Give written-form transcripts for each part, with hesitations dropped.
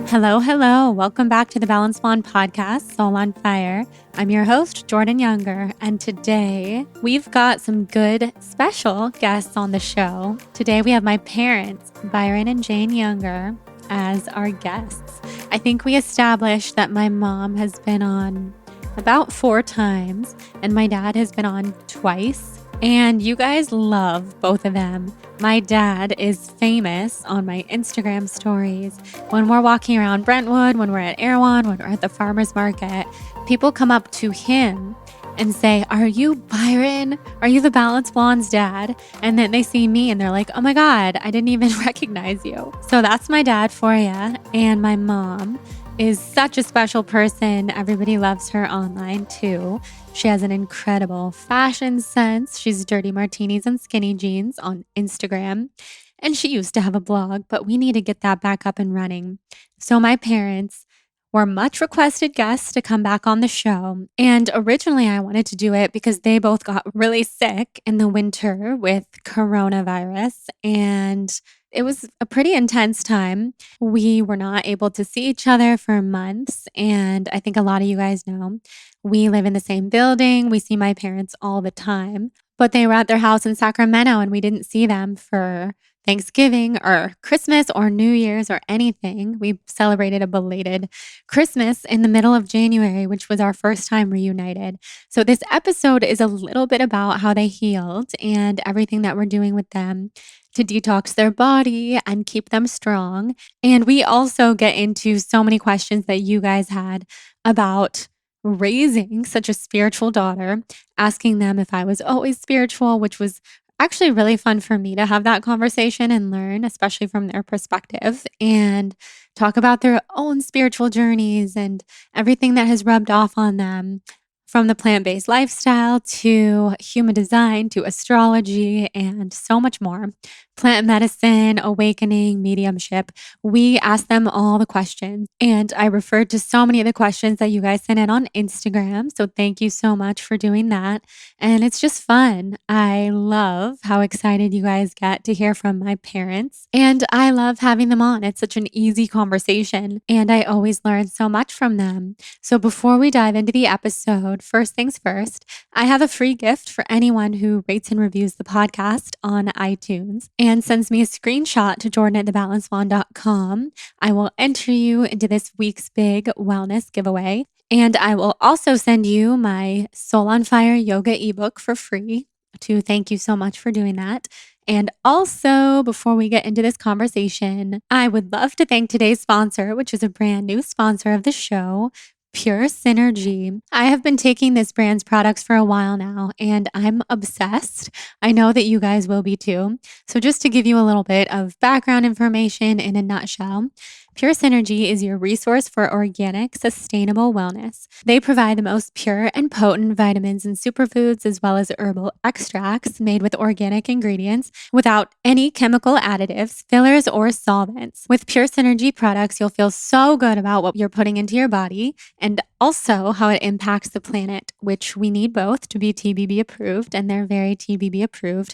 Hello, hello. Welcome back to the Balance Blonde podcast, Soul on Fire. I'm your host, Byron Younger, and today we've got some good special guests on the show. Today we have my parents, Byron and Jane Younger, as our guests. I think we established that my mom has been on about 4 times, and my dad has been on twice. And you guys love both of them. My dad is famous on my Instagram stories. When we're walking around Brentwood, when we're at Erewhon, when we're at the farmer's market, people come up to him and say, "Are you Byron? Are you the Balance Blonde's dad?" And then they see me and they're like, "Oh my God, I didn't even recognize you." So that's my dad for you. And my mom is such a special person. Everybody loves her online too. She has an incredible fashion sense. She's Dirty Martinis and Skinny Jeans on Instagram. And she used to have a blog, but we need to get that back up and running. So my parents were much requested guests to come back on the show. And originally I wanted to do it because they both got really sick in the winter with coronavirus. And it was a pretty intense time. We were not able to see each other for months. And I think a lot of you guys know we live in the same building. We see my parents all the time, but they were at their house in Sacramento and we didn't see them for Thanksgiving or Christmas or New Year's or anything. We celebrated a belated Christmas in the middle of January, which was our first time reunited. So this episode is a little bit about how they healed and everything that we're doing with them to detox their body and keep them strong. And we also get into so many questions that you guys had about raising such a spiritual daughter, asking them if I was always spiritual, which was actually really fun for me to have that conversation and learn, especially from their perspective, and talk about their own spiritual journeys and everything that has rubbed off on them, from the plant-based lifestyle to human design to astrology and so much more. Plant medicine, awakening, mediumship. We asked them all the questions, and I referred to so many of the questions that you guys sent in on Instagram. So thank you so much for doing that. And it's just fun. I love how excited you guys get to hear from my parents, and I love having them on. It's such an easy conversation, and I always learn so much from them. So before we dive into the episode, first things first, I have a free gift for anyone who rates and reviews the podcast on iTunes and sends me a screenshot to jordan@thebalancedblonde.com. I will enter you into this week's big wellness giveaway. And I will also send you my Soul on Fire yoga ebook for free to thank you so much for doing that. And also, before we get into this conversation, I would love to thank today's sponsor, which is a brand new sponsor of the show, Pure Synergy. I have been taking this brand's products for a while now, and I'm obsessed. I know that you guys will be too. So just to give you a little bit of background information in a nutshell, Pure Synergy is your resource for organic, sustainable wellness. They provide the most pure and potent vitamins and superfoods, as well as herbal extracts made with organic ingredients without any chemical additives, fillers, or solvents. With Pure Synergy products, you'll feel so good about what you're putting into your body and also how it impacts the planet, which we need both to be TBB approved, and they're very TBB approved.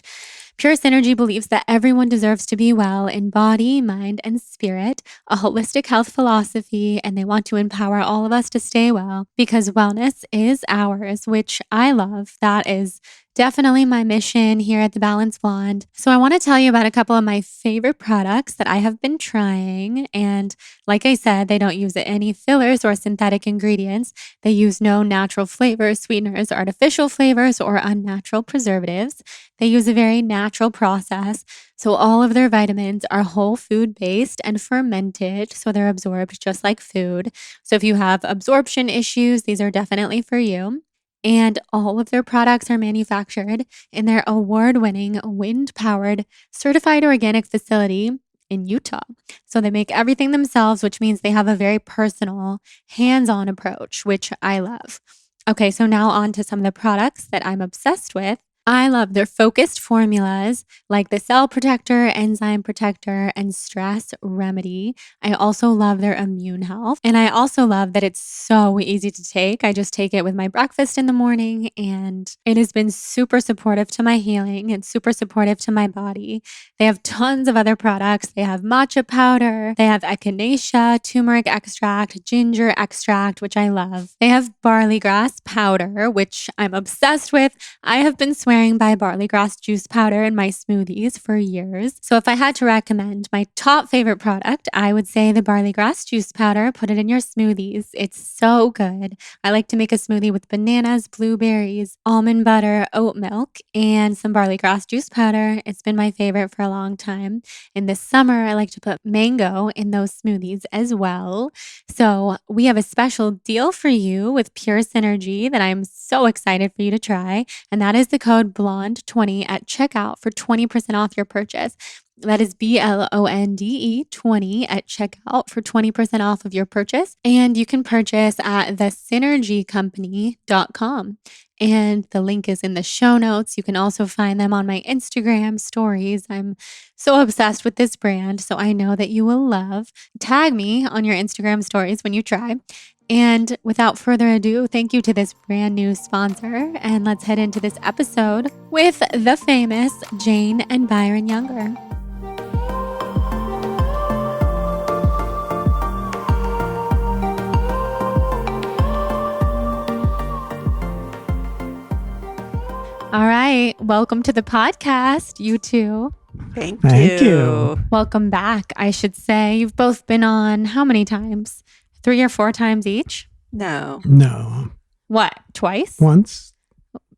Pure Synergy believes that everyone deserves to be well in body, mind, and spirit, a holistic health philosophy, and they want to empower all of us to stay well because wellness is ours, which I love. That is definitely my mission here at the Balance Blonde. So I want to tell you about a couple of my favorite products that I have been trying. And like I said, they don't use any fillers or synthetic ingredients. They use no natural flavors, sweeteners, artificial flavors, or unnatural preservatives. They use a very natural process. So all of their vitamins are whole food based and fermented. So they're absorbed just like food. So if you have absorption issues, these are definitely for you. And all of their products are manufactured in their award-winning, wind-powered, certified organic facility in Utah. So they make everything themselves, which means they have a very personal, hands-on approach, which I love. Okay, so now on to some of the products that I'm obsessed with. I love their focused formulas like the cell protector, enzyme protector, and stress remedy. I also love their immune health. And I also love that it's so easy to take. I just take it with my breakfast in the morning, and it has been super supportive to my healing and super supportive to my body. They have tons of other products. They have matcha powder, they have echinacea, turmeric extract, ginger extract, which I love. They have barley grass powder, which I'm obsessed with. I have been swearing by barley grass juice powder in my smoothies for years. So if I had to recommend my top favorite product, I would say the barley grass juice powder. Put it in your smoothies. It's so good. I like to make a smoothie with bananas, blueberries, almond butter, oat milk, and some barley grass juice powder. It's been my favorite for a long time. In the summer, I like to put mango in those smoothies as well. So we have a special deal for you with Pure Synergy that I'm so excited for you to try. And that is the code BLONDE20 at checkout for 20% off your purchase. That is BLONDE 20 at checkout for 20% off of your purchase. And you can purchase at thesynergycompany.com. And the link is in the show notes. You can also find them on my Instagram stories. I'm so obsessed with this brand, so I know that you will love. Tag me on your Instagram stories when you try. And without further ado, thank you to this brand new sponsor. And let's head into this episode with the famous Jane and Byron Younger. All right. Welcome to the podcast, you two. Thank you. you. Welcome back, I should say. You've both been on how many times? 3 or 4 times each? No, What? Twice? Once.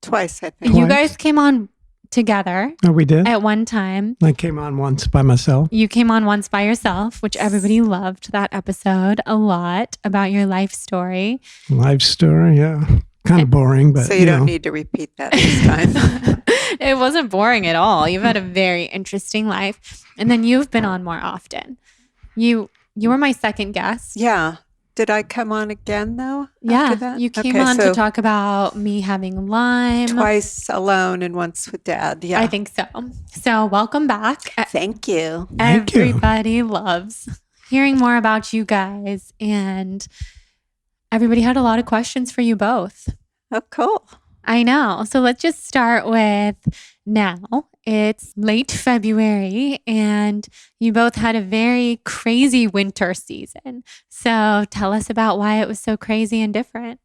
twice I think. You Twice. guys came on together Oh, we did? at one time. I came on once by myself. You came on once by yourself, which everybody loved that episode a lot about your life story. Life story, yeah. Kind of boring, but So you don't need to repeat that this time. It wasn't boring at all. You've had a very interesting life. And then you've been on more often. You were my second guest. Yeah. Did I come on again though? Yeah, After that? you came Okay, on to so talk about me having Lyme. twice alone and once with Dad. Yeah. I think so. So welcome back. Thank you. Thank you. Everybody loves hearing more about you guys, and everybody had a lot of questions for you both. Oh, cool. I know. So let's just start with now. It's late February and you both had a very crazy winter season. So tell us about why it was so crazy and different.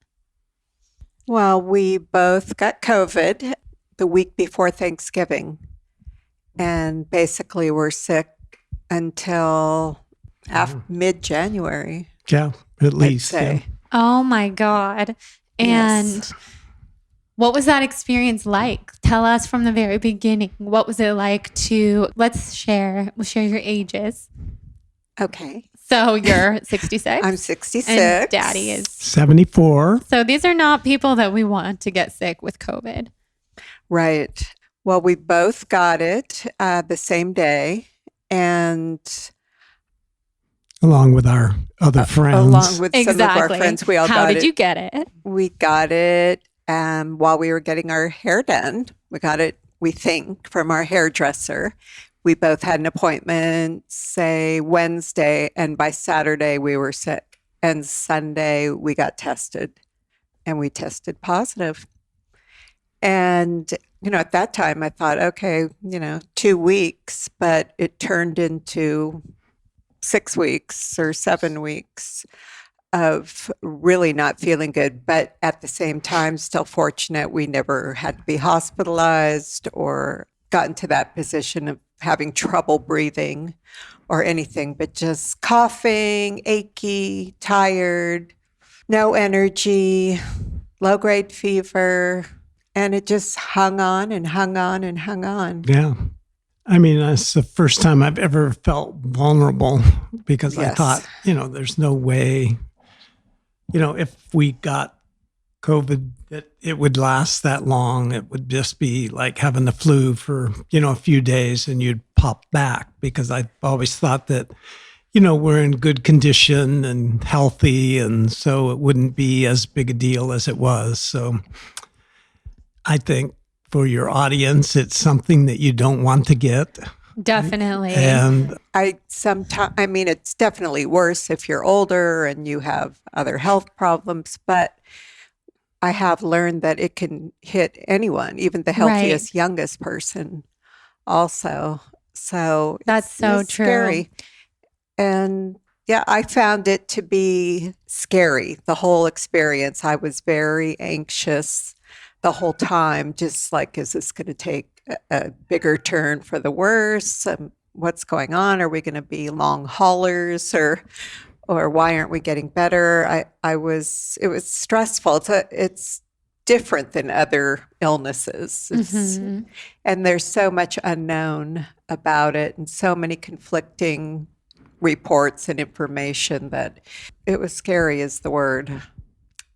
Well, we both got COVID the week before Thanksgiving and basically were sick until mid-January. Yeah, at least. I'd say. Yeah. Oh my God. And Yes. what was that experience like? Tell us from the very beginning. What was it like to, we'll share your ages. Okay. So you're 66? I'm 66. And Daddy is. 74. So these are not people that we want to get sick with COVID. Right. Well, we both got it the same day. And Along with our other friends. along with some of our Exactly. friends, we all How got did it. you get it? We got it while we were getting our hair done. We got it, we think, from our hairdresser. We both had an appointment, say Wednesday, and by Saturday we were sick. And Sunday we got tested, and we tested positive. And, at that time I thought, okay, 2 weeks, but it turned into 6 weeks or 7 weeks of really not feeling good, but at the same time, still fortunate we never had to be hospitalized or gotten to that position of having trouble breathing or anything, but just coughing, achy, tired, no energy, low-grade fever, and it just hung on and hung on and hung on. Yeah. I mean, that's the first time I've ever felt vulnerable because I Yes. thought, there's no way, if we got COVID, that it would last that long. It would just be like having the flu for, a few days and you'd pop back, because I always thought that, we're in good condition and healthy. And so it wouldn't be as big a deal as it was. So I think for your audience, it's something that you don't want to get. Definitely. And I mean, it's definitely worse if you're older and you have other health problems, but I have learned that it can hit anyone, even the healthiest, youngest person also. So that's so true. Scary. And yeah, I found it to be scary, the whole experience. I was very anxious the whole time, just like, is this going to take a bigger turn for the worse? What's going on? Are we going to be long haulers, or why aren't we getting better? It was stressful. It's different than other illnesses. And there's so much unknown about it and so many conflicting reports and information that it was scary is the word.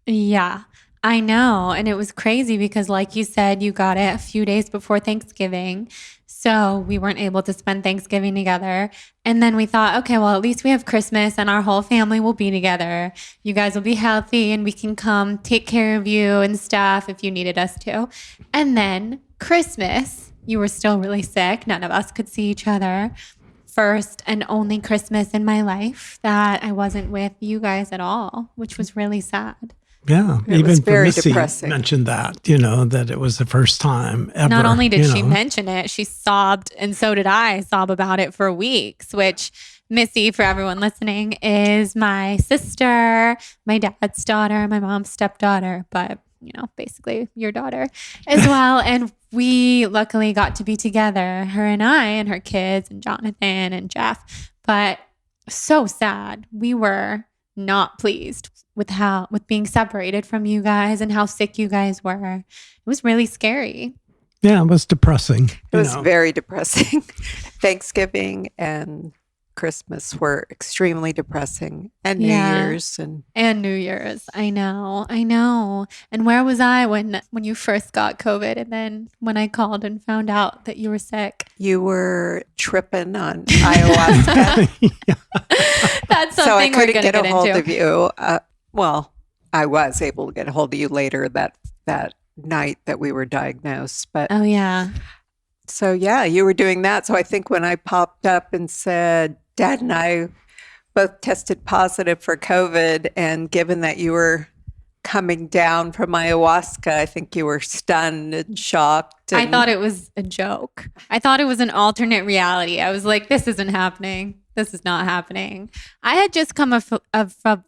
Yeah, I know. And it was crazy because, like you said, you got it a few days before Thanksgiving. So we weren't able to spend Thanksgiving together. And then we thought, okay, well, at least we have Christmas and our whole family will be together. You guys will be healthy and we can come take care of you and stuff if you needed us to. And then Christmas, you were still really sick. None of us could see each other. First and only Christmas in my life that I wasn't with you guys at all, which was really sad. Yeah, it even was very Missy depressing. mentioned that, that it was the first time ever. Not only did she mention it, she sobbed, and so did I sob about it for weeks, which Missy, for everyone listening, is my sister, my dad's daughter, my mom's stepdaughter, but, basically your daughter as well. And we luckily got to be together, her and I and her kids and Jonathan and Jeff, but so sad. We were not pleased with being separated from you guys and how sick you guys were. It was really scary. Yeah, it was depressing. It was very depressing. Thanksgiving and Christmas were extremely depressing, and New Year's and New Year's. I know. And where was I when you first got COVID, and then when I called and found out that you were sick? You were tripping on ayahuasca. That's something so I we're couldn't going to get a hold into. of you. Well, I was able to get a hold of you later that night that we were diagnosed. But oh yeah. So yeah, you were doing that. So I think when I popped up and said, Dad and I both tested positive for COVID, and given that you were coming down from ayahuasca, I think you were stunned and shocked. I thought it was a joke. I thought it was an alternate reality. I was like, this isn't happening. This is not happening. I had just come from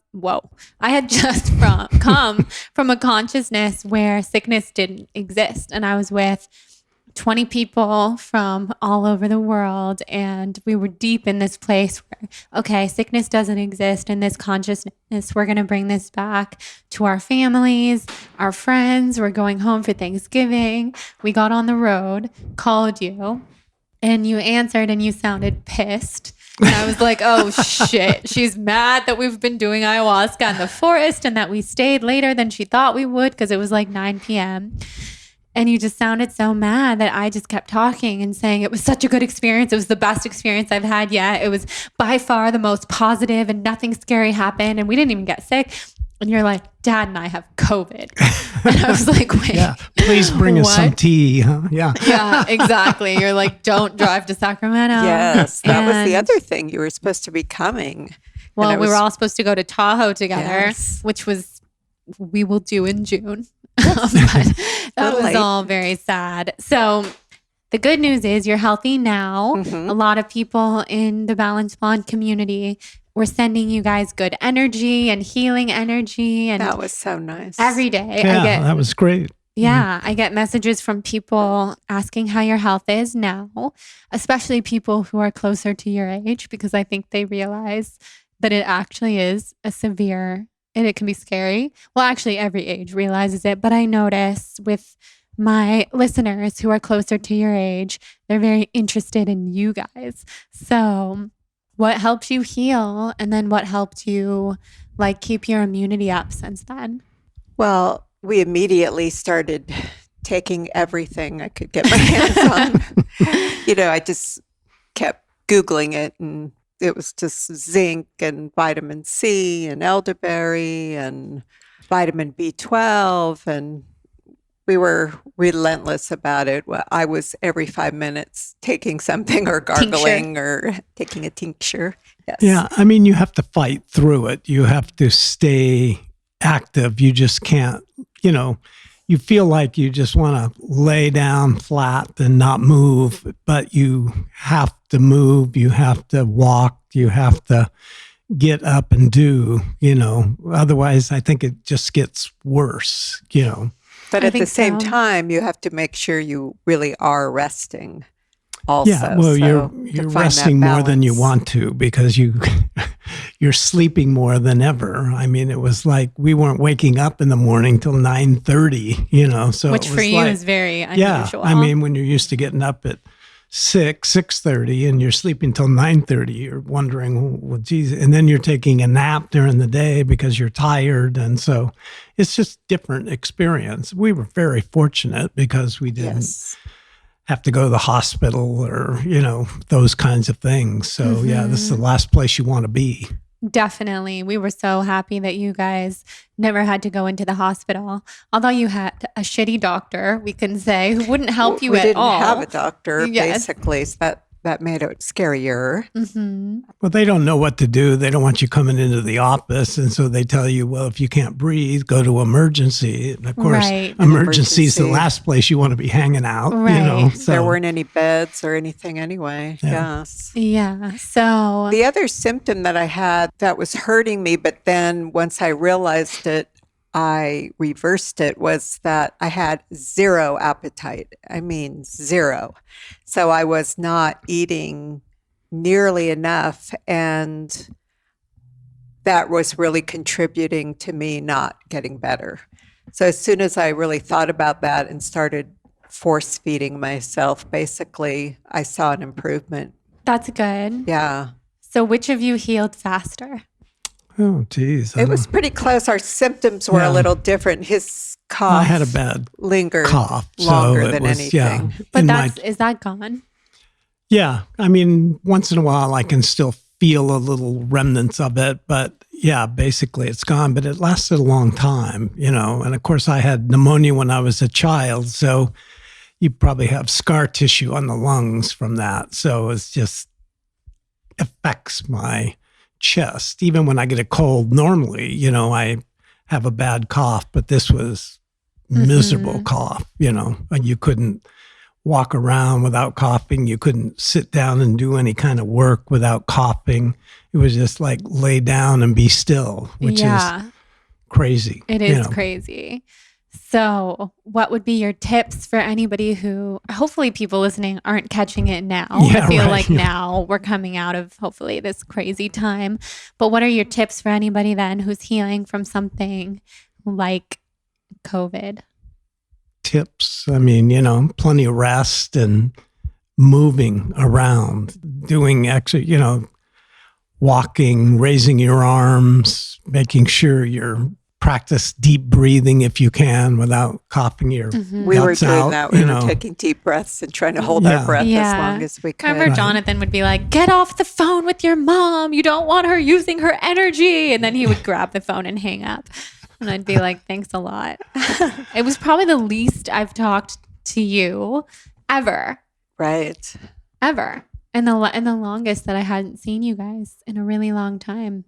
a consciousness where sickness didn't exist. And I was with 20 people from all over the world. And we were deep in this place where, okay, sickness doesn't exist in this consciousness. We're going to bring this back to our families, our friends. We're going home for Thanksgiving. We got on the road, called you, and you answered and you sounded pissed. And I was like, oh shit, she's mad that we've been doing ayahuasca in the forest and that we stayed later than she thought we would because it was like 9 p.m. And you just sounded so mad that I just kept talking and saying it was such a good experience. It was the best experience I've had yet. It was by far the most positive and nothing scary happened. And we didn't even get sick. And you're like, Dad and I have COVID. And I was like, wait. Yeah, please bring us some tea. Huh? Yeah. Yeah, exactly. You're like, don't drive to Sacramento. Yes, that was the other thing. You were supposed to be coming. Well, we were all supposed to go to Tahoe together, Yes. which we will do in June. But that was all very sad. So the good news is you're healthy now. Mm-hmm. A lot of people in the Balance Bond community were sending you guys good energy and healing energy. And that was so nice. every day Yeah, that was great. Yeah, I get messages from people asking how your health is now, especially people who are closer to your age, because I think they realize that it actually is a severe, and it can be scary. Well, actually, every age realizes it, but I notice with my listeners who are closer to your age, they're very interested in you guys. So what helped you heal, and then what helped you keep your immunity up since then? Well, we immediately started taking everything I could get my hands on. I just kept Googling it, and it was just zinc and vitamin C and elderberry and vitamin B12. And we were relentless about it. Well, I was every 5 minutes taking something or gargling or taking a tincture. Yes. Yeah. I mean, you have to fight through it. You have to stay active. You just can't, you feel like you just want to lay down flat and not move, but you have to move. You have to walk. You have to get up and do, otherwise I think it just gets worse, But at the same time, you have to make sure you really are resting also. Yeah, well, you're resting more than you want to because you're sleeping more than ever. I mean, it was like we weren't waking up in the morning till 9:30, so which it was for you like, is very unusual. Yeah, I mean, when you're used to getting up at 6:30 and you're sleeping till 9:30, you're wondering, well, geez, and then you're taking a nap during the day because you're tired. And so it's just different experience. We were very fortunate because we didn't have to go to the hospital or, those kinds of things. So yeah, this is the last place you want to be. Definitely. We were so happy that you guys never had to go into the hospital. Although you had a shitty doctor, we can say, who wouldn't help you at all. We didn't have a doctor, basically. So that made it scarier. Mm-hmm. Well, they don't know what to do. They don't want you coming into the office. And so they tell you, well, if you can't breathe, go to emergency. And of course, emergency is the last place you want to be hanging out. Right. So. There weren't any beds or anything anyway. Yeah. Yes. Yeah. So the other symptom that I had that was hurting me, but then once I realized it, I reversed it, was that I had zero appetite. I mean, zero. So I was not eating nearly enough. And that was really contributing to me not getting better. So as soon as I really thought about that and started force feeding myself, basically, I saw an improvement. that's good. Yeah. So which of you healed faster? Oh, geez. It was pretty close. Our symptoms were a little different. His cough I had a bad lingered cough longer so than was, anything. Yeah, But is that gone? Yeah. I mean, once in a while I can still feel a little remnants of it, but yeah, basically it's gone, but it lasted a long time, and of course I had pneumonia when I was a child. So you probably have scar tissue on the lungs from that. So it's just affects my chest. Even when I get a cold, normally, I have a bad cough, but this was miserable cough, and you couldn't walk around without coughing. You couldn't sit down and do any kind of work without coughing. It was just like lay down and be still, which is crazy. It is crazy. So what would be your tips for anybody who, hopefully people listening aren't catching it now. Yeah, I feel like now we're coming out of hopefully this crazy time. But what are your tips for anybody then who's healing from something like COVID? Tips. I mean, plenty of rest and moving around, doing walking, raising your arms, making sure you're practice deep breathing if you can without coughing your We were guts doing out, that. We were taking deep breaths and trying to hold our breath as long as we could. Remember Jonathan would be like, get off the phone with your mom. You don't want her using her energy. And then he would grab the phone and hang up. And I'd be like, thanks a lot. It was probably the least I've talked to you ever. Right. Ever. And the longest that I hadn't seen you guys in a really long time.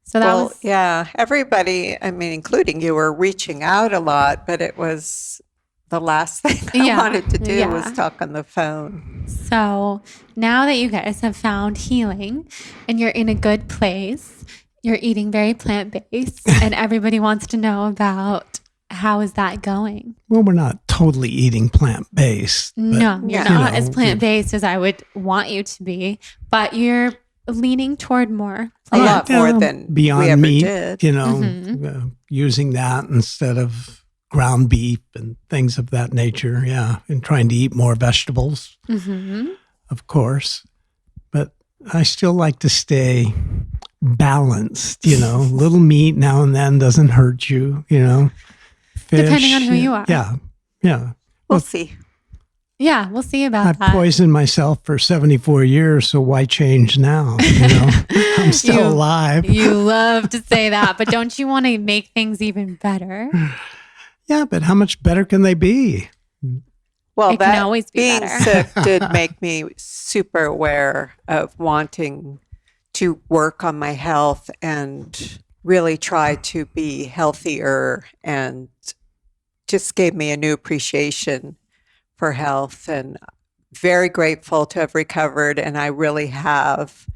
So that was... yeah, everybody, I mean, including you, were reaching out a lot, but it was the last thing I wanted to do was talk on the phone. So now that you guys have found healing and you're in a good place, you're eating very plant-based and everybody wants to know about how is that going? Well, we're not totally eating plant-based. No, you're not as plant-based as I would want you to be, but you're leaning toward more a lot more than Beyond we ever Meat, did. Using that instead of ground beef and things of that nature. Yeah. And trying to eat more vegetables, of course. But I still like to stay balanced, little meat now and then doesn't hurt you, Fish, depending on who you are. Yeah. Yeah. We'll see. Yeah, we'll see about I've that. poisoned myself for 74 years, so why change now? I'm still alive. You love to say that, but don't you want to make things even better? Yeah, but how much better can they be? Well, It can that always be being better. sick did make me super aware of wanting to work on my health and really try to be healthier, and just gave me a new appreciation for health, and very grateful to have recovered. And I really have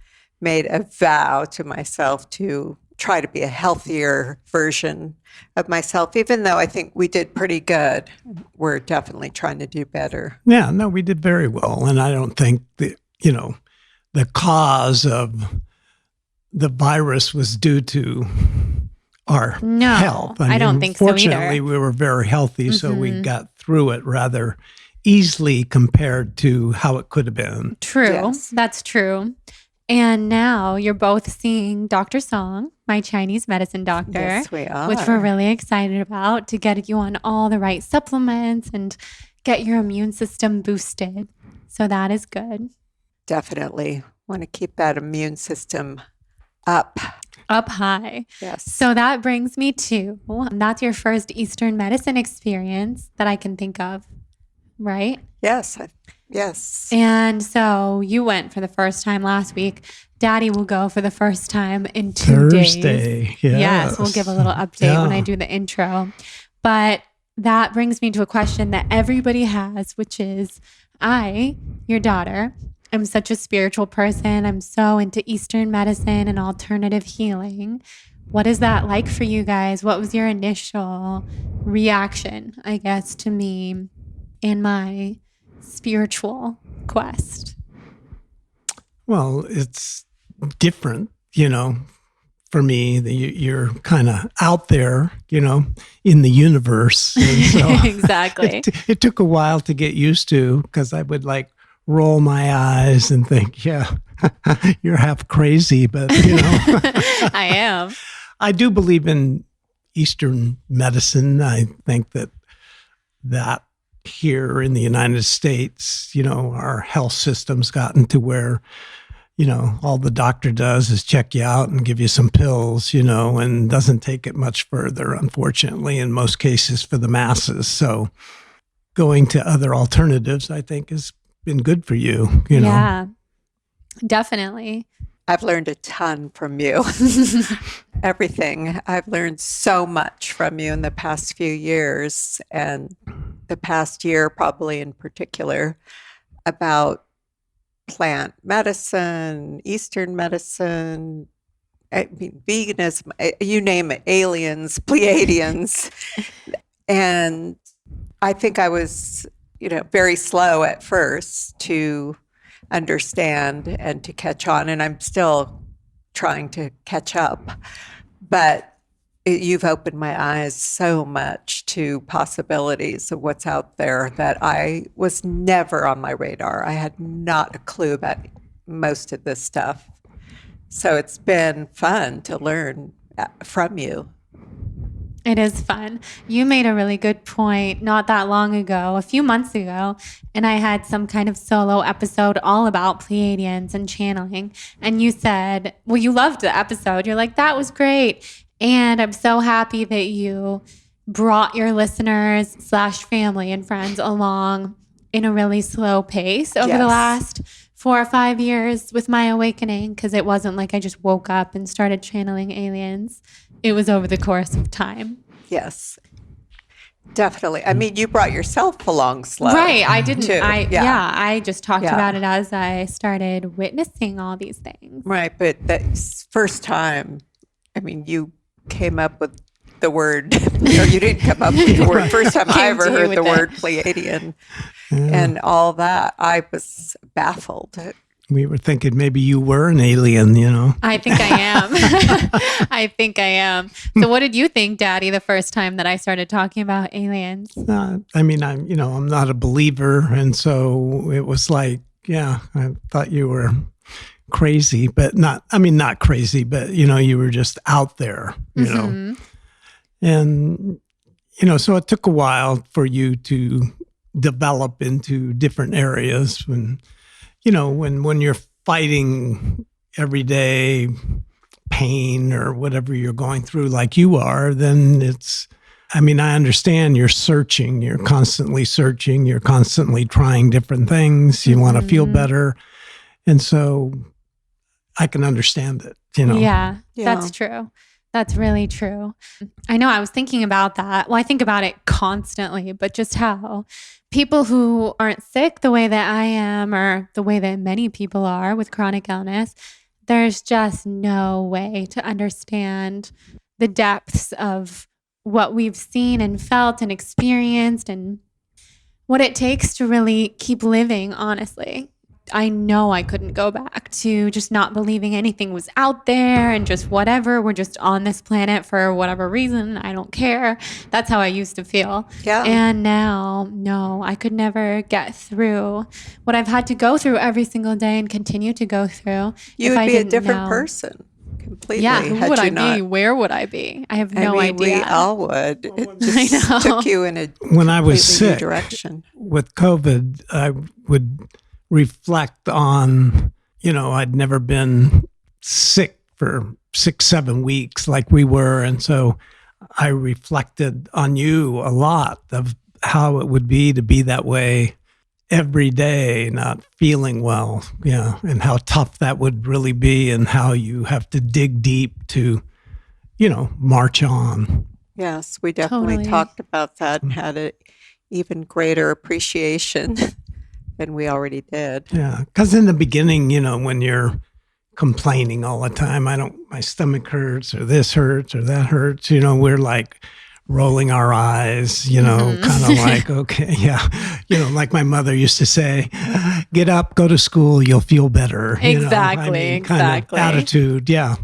made a vow to myself to try to be a healthier version of myself, even though I think we did pretty good. We're definitely trying to do better. Yeah, no, we did very well. And I don't think that, the cause of the virus was due to our No, health. I don't think so either. Fortunately, we were very healthy, so we Mhm. got through it rather easily compared to how it could have been. True. Yes. That's true. And now you're both seeing Dr. Song, my Chinese medicine doctor, Yes, we are. which we're really excited about, to get you on all the right supplements and get your immune system boosted. So that is good. Definitely want to keep that immune system up. Up high. Yes. So that brings me to, that's your first Eastern medicine experience that I can think of, right? Yes. Yes. And so you went for the first time last week. Daddy will go for the first time in 2 days. Thursday. Yes, we'll give a little update when I Yeah. do the intro. But that brings me to a question that everybody has, which is, I, your daughter, am such a spiritual person. I'm so into Eastern medicine and alternative healing. What is that like for you guys? What was your initial reaction, I guess, to me in my spiritual quest? Well, it's different, for me. You're kind of out there, in the universe. And so Exactly. it took a while to get used to, because I would roll my eyes and think, yeah, you're half crazy, but I am. I do believe in Eastern medicine. I think that here in the United States, our health system's gotten to where, all the doctor does is check you out and give you some pills, and doesn't take it much further, unfortunately, in most cases for the masses. So going to other alternatives, I think, has been good for you, Yeah, definitely. I've learned a ton from you. Everything. I've learned so much from you in the past few years, and the past year probably in particular, about plant medicine, Eastern medicine, veganism, you name it, aliens, Pleiadians. And I think I was, very slow at first to understand and to catch on, and I'm still trying to catch up. But you've opened my eyes so much to possibilities of what's out there that I was never on my radar. I had not a clue about most of this stuff. So it's been fun to learn from you. It is fun. You made a really good point not that long ago, a few months ago, and I had some kind of solo episode all about Pleiadians and channeling. And you said, well, you loved the episode. You're like, that was great. And I'm so happy that you brought your listeners / family and friends along in a really slow pace over the Yes. last 4 or 5 years with my awakening, because it wasn't like I just woke up and started channeling aliens. It was over the course of time. Yes, definitely. I mean, you brought yourself along slow. Right. I didn't. too. I just talked Yeah. about it as I started witnessing all these things. Right, but that first time, I mean, you came up with the word, or you didn't come up with the word. First time I Came ever to you heard with the it. word Pleiadian and all that, I was baffled. We were thinking maybe you were an alien, I think I am. I think I am. So what did you think, Daddy, the first time that I started talking about aliens? I mean, I'm not a believer. And so it was like, yeah, I thought you were crazy, but not crazy, but, you were just out there, Mhm. And, so it took a while for you to develop into different areas when you're fighting everyday pain or whatever you're going through like you are, then it's I mean, I understand you're searching, you're constantly searching, you're constantly trying different things. You want to feel better. And so I can understand it, Yeah, that's true. That's really true. I know I was thinking about that. Well, I think about it constantly, but just how people who aren't sick the way that I am or the way that many people are with chronic illness, there's just no way to understand the depths of what we've seen and felt and experienced and what it takes to really keep living, honestly. I know I couldn't go back to just not believing anything was out there and just whatever. We're just on this planet for whatever reason. I don't care. That's how I used to feel. Yeah. And now, no, I could never get through what I've had to go through every single day and continue to go through. You if would I be a didn't different know. person completely. Yeah, who would I not. be? Where would I be? I have no idea. We all would. It I just know. took you in a when I was completely new sick direction. with COVID, I would reflect on, I'd never been sick for 6-7 weeks like we were. And so I reflected on you a lot of how it would be to be that way every day, not feeling well, and how tough that would really be and how you have to dig deep to, march on. Yes, we definitely Totally. talked about that and had an even greater appreciation than we already did. Yeah, because in the beginning, when you're complaining all the time, my stomach hurts or this hurts or that hurts, we're like rolling our eyes, kind of like, okay, yeah. Like my mother used to say, get up, go to school, you'll feel better. Exactly, kind of exactly. attitude, yeah.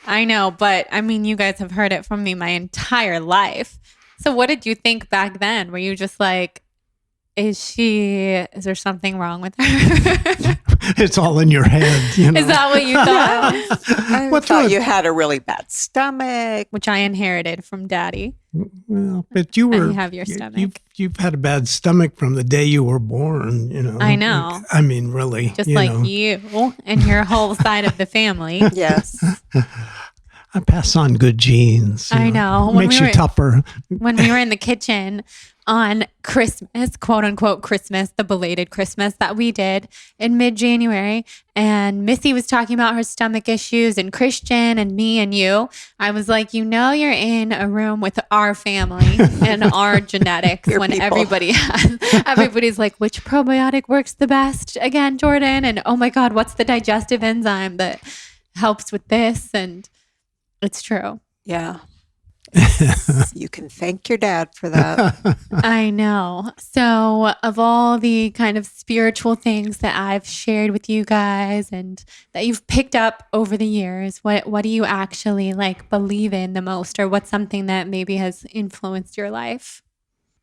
I know, but I mean, you guys have heard it from me my entire life. So what did you think back then? Were you just like, is there something wrong with her? It's all in your head. Is that what you thought? I thought you had a really bad stomach. Which I inherited from Daddy. Well, but you were. You have your stomach. You've had a bad stomach from the day you were born. I know. I mean, really. Just like you and your whole side of the family. Yes. I pass on good genes. I know. Makes you tougher. When we were in the kitchen on Christmas, quote unquote Christmas, the belated Christmas that we did in mid-January, and Missy was talking about her stomach issues, and Christian and me and you, I was like, you're in a room with our family and our genetics Your when people. everybody's like, which probiotic works the best again, Jordan? And oh my God, what's the digestive enzyme that helps with this? And it's true. Yeah. You can thank your dad for that. I know. So, of all the kind of spiritual things that I've shared with you guys and that you've picked up over the years, what do you actually like believe in the most, or what's something that maybe has influenced your life?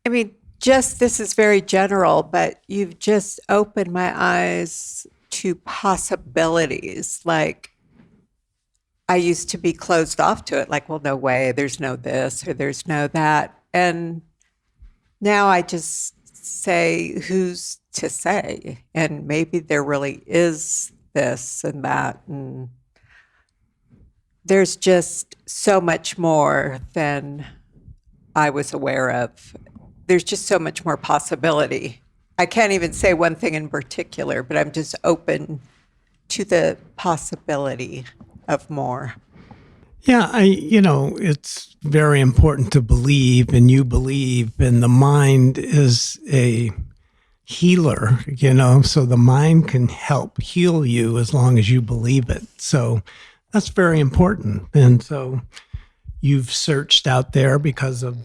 I mean, this is very general, but you've just opened my eyes to possibilities. Like, I used to be closed off to it, like, well, no way, there's no this or there's no that. And now I just say, who's to say? And maybe there really is this and that. And there's just so much more than I was aware of. There's just so much more possibility. I can't even say one thing in particular, but I'm just open to the possibility of more. Yeah, it's very important to believe, and you believe, and the mind is a healer, so the mind can help heal you as long as you believe it. So that's very important. And so you've searched out there because of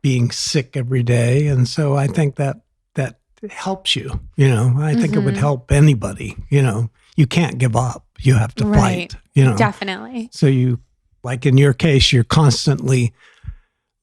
being sick every day. And so I think that helps you, I think it would help anybody, you can't give up. You have to fight, Definitely. So you, like in your case, you're constantly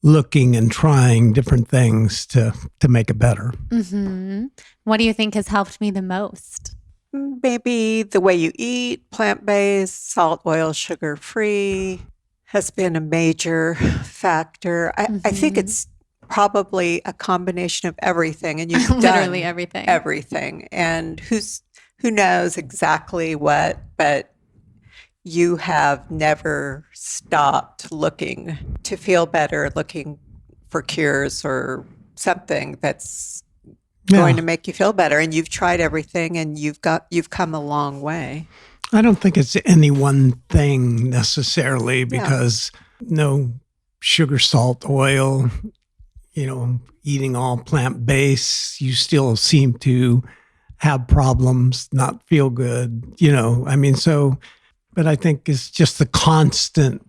looking and trying different things to make it better. Mm-hmm. What do you think has helped me the most? Maybe the way you eat, plant-based, salt, oil, sugar-free, has been a major factor. I think it's probably a combination of everything, and you've Literally done everything. And who knows exactly what, but you have never stopped looking to feel better, looking for cures or something that's going to make you feel better. And you've tried everything, and you've come a long way. I don't think it's any one thing necessarily, because no sugar, salt, oil, eating all plant-based, you still seem to have problems, not feel good, but I think it's just the constant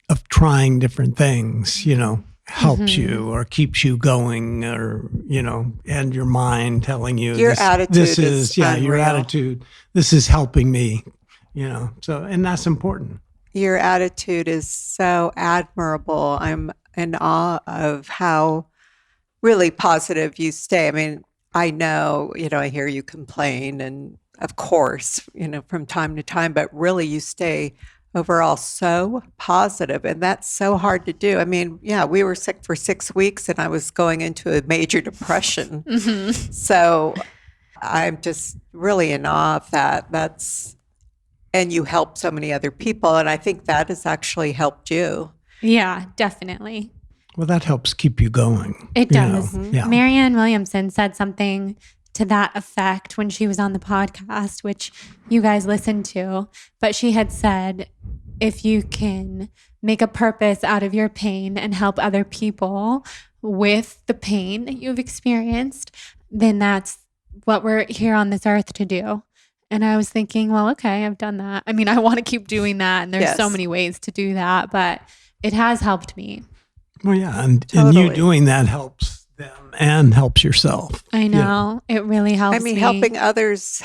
of trying different things, helps you or keeps you going, or, and your mind telling you your attitude this is unreal. Your attitude, this is helping me, so, and that's important. Your attitude is so admirable. I'm in awe of how really positive you stay. I mean, I know, I hear you complain, and of course, from time to time, but really you stay overall so positive, and that's so hard to do. I mean, we were sick for 6 weeks, and I was going into a major depression. So I'm just really in awe of that. And you help so many other people, and I think that has actually helped you. Yeah, definitely. Well, that helps keep you going. It does. Yeah. Marianne Williamson said something to that effect when she was on the podcast, which you guys listened to. But she had said, if you can make a purpose out of your pain and help other people with the pain that you've experienced, then that's what we're here on this earth to do. And I was thinking, well, okay, I've done that. I mean, I want to keep doing that. And there's so many ways to do that, but it has helped me. Well, yeah. And Totally. you doing that helps them and helps yourself. I know. It really helps me. Helping others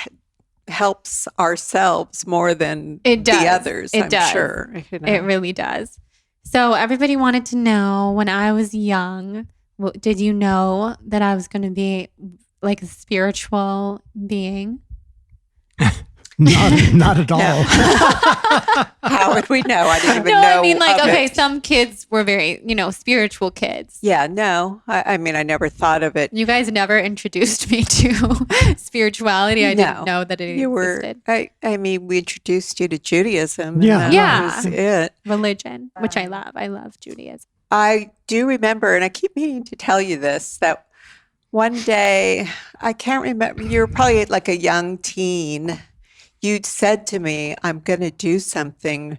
helps ourselves more than it does. The others, I'm sure. It really does. So everybody wanted to know, when I was young, did you know that I was going to be like a spiritual being? Not at all. How would we know? I didn't even know. No, I mean, okay, some kids were very, spiritual kids. Yeah, no. I mean, I never thought of it. You guys never introduced me to spirituality. I didn't know that it existed. I mean, we introduced you to Judaism. Yeah. That was it. Religion, which I love. I love Judaism. I do remember, and I keep meaning to tell you this, that one day, I can't remember, you were probably like a young teen. You'd said to me, I'm going to do something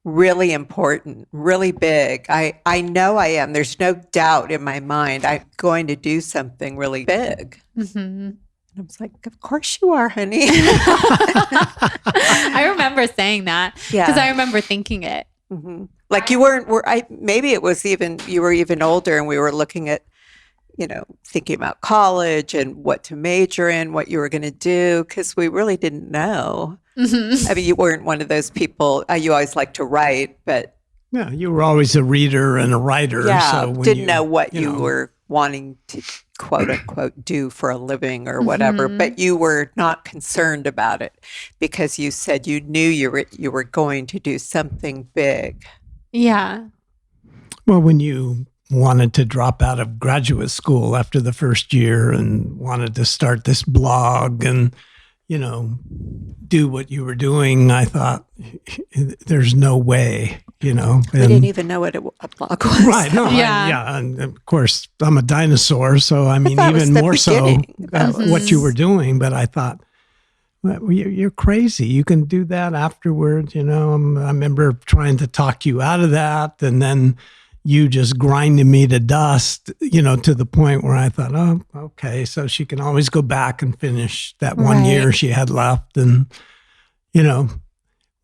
really important, really big. I know I am. There's no doubt in my mind. I'm going to do something really big. Mm-hmm. And I was like, of course you are, honey. I remember saying that because I remember thinking it. Mm-hmm. Like you weren't, maybe it was even, you were even older, and we were looking at, thinking about college and what to major in, what you were going to do, because we really didn't know. Mm-hmm. I mean, you weren't one of those people, you always like to write, but. Yeah, you were always a reader and a writer. Yeah, so didn't know what you were wanting to, quote unquote, do for a living or whatever, but you were not concerned about it because you said you knew you were going to do something big. Yeah. Well, when you wanted to drop out of graduate school after the first year and wanted to start this blog and, do what you were doing, I thought, there's no way, We didn't even know what a blog was. Right. No, yeah. And of course, I'm a dinosaur, so I mean, even more beginning. so what you were doing. But I thought, well, you're crazy. You can do that afterwards. I remember trying to talk you out of that, and then you just grinded me to dust, to the point where I thought, oh, okay, so she can always go back and finish that one year she had left. And,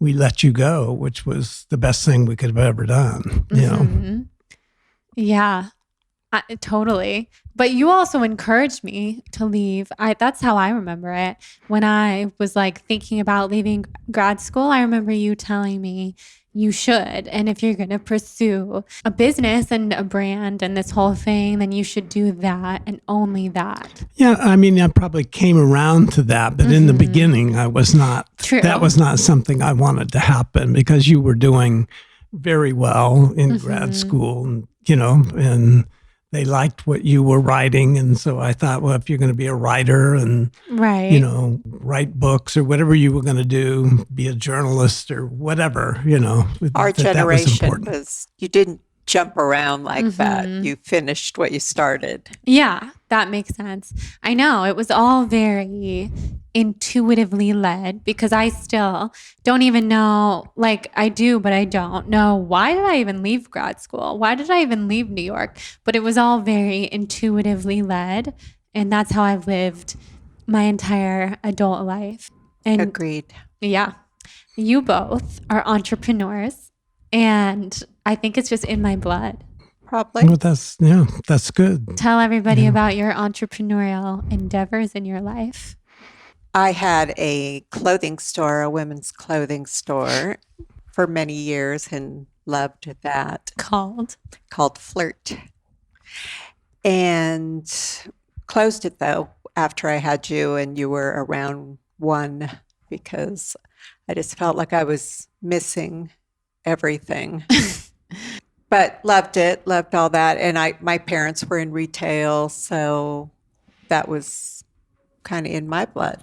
we let you go, which was the best thing we could have ever done, Yeah, totally. But you also encouraged me to leave. That's how I remember it. When I was thinking about leaving grad school, I remember you telling me you should. And if you're going to pursue a business and a brand and this whole thing, then you should do that and only that. Yeah. I mean, I probably came around to that, but in the beginning, I was not. True. That was not something I wanted to happen because you were doing very well in grad school, and, and they liked what you were writing. And so I thought, well, if you're going to be a writer and, write books or whatever you were going to do, be a journalist or whatever, Our generation was, you didn't jump around like that. You finished what you started. Yeah, that makes sense. I know it was all very intuitively led because I still don't even know, like I do, but I don't know why did I even leave grad school? Why did I even leave New York? But it was all very intuitively led. And that's how I've lived my entire adult life. And Agreed. yeah, you both are entrepreneurs. And I think it's just in my blood. Probably. Well, that's good. Tell everybody about your entrepreneurial endeavors in your life. I had a clothing store, a women's clothing store for many years and loved that. Called Flirt. And closed it though after I had you and you were around one because I just felt like I was missing everything. But loved it, loved all that. And my parents were in retail, so that was kind of in my blood.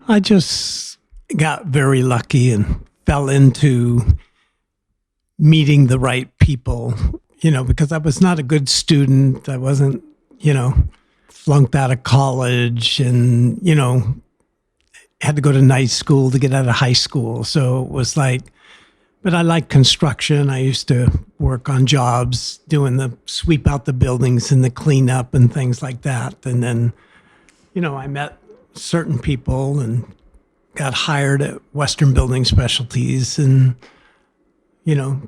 I just got very lucky and fell into meeting the right people, because I was not a good student. I wasn't, flunked out of college and, had to go to night school to get out of high school. So it was like, but I like construction. I used to work on jobs doing the sweep out the buildings and the cleanup and things like that. And then, I met certain people and got hired at Western Building Specialties and,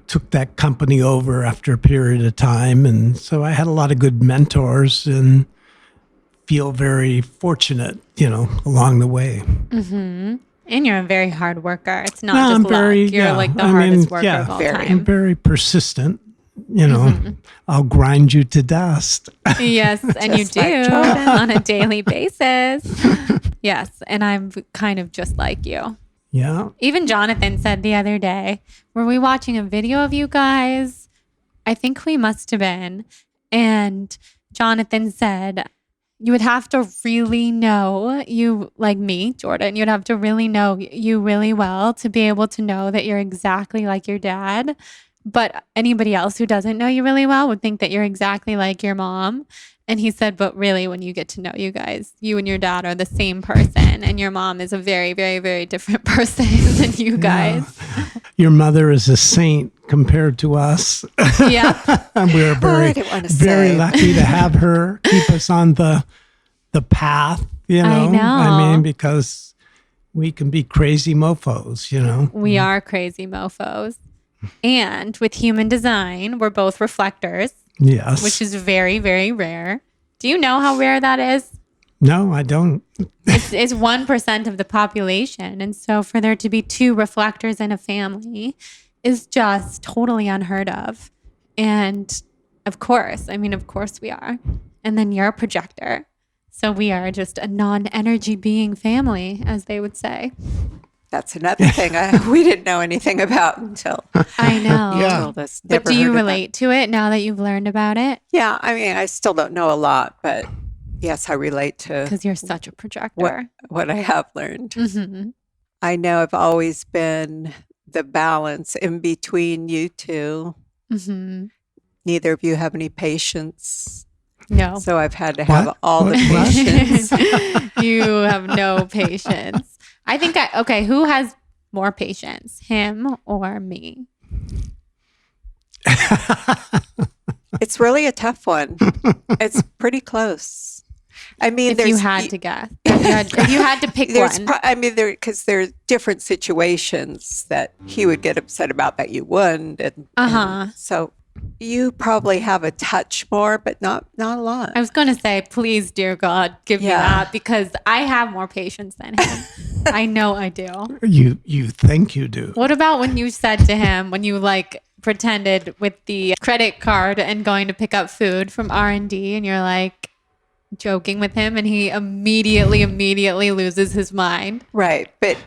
took that company over after a period of time. And so I had a lot of good mentors and feel very fortunate, along the way. And you're a very hard worker. It's not just luck. You're like the hardest worker of all time. I'm very persistent. I'll grind you to dust. Yes, and you do on a daily basis. Yes, and I'm kind of just like you. Yeah. Even Jonathan said the other day, were we watching a video of you guys? I think we must have been. And Jonathan said, you would have to really know you, like me, Jordan, you'd have to really know you really well to be able to know that you're exactly like your dad. But anybody else who doesn't know you really well would think that you're exactly like your mom. And he said, but really, when you get to know you guys, you and your dad are the same person. And your mom is a very, very, very different person than you guys. Yeah. Your mother is a saint compared to us. Yeah. And we're very lucky to have her keep us on the path, I know. I mean, because we can be crazy mofos, We are crazy mofos. And with human design, we're both reflectors. Yes. Which is very, very rare. Do you know how rare that is? No, I don't. It's 1% of the population. And so for there to be 2 reflectors in a family is just totally unheard of. And of course we are. And then you're a projector. So we are just a non-energy being family, as they would say. That's another thing we didn't know anything about until I know. Yeah. But do you relate to it now that you've learned about it? Yeah, I mean, I still don't know a lot, but yes, I relate to because you're such a projector. What I have learned. I know I've always been the balance in between you two. Neither of you have any patience. No. So I've had to have all the patience. You have no patience. I think who has more patience, him or me? It's really a tough one. It's pretty close. I mean, if you had to guess, if you had to pick one. Because there's different situations that he would get upset about that you wouldn't. And so you probably have a touch more, but not a lot. I was going to say, please, dear God, give me that because I have more patience than him. I know I do. You think you do. What about when you said to him, when you pretended with the credit card and going to pick up food from R&D and you're like joking with him and he immediately loses his mind? Right. But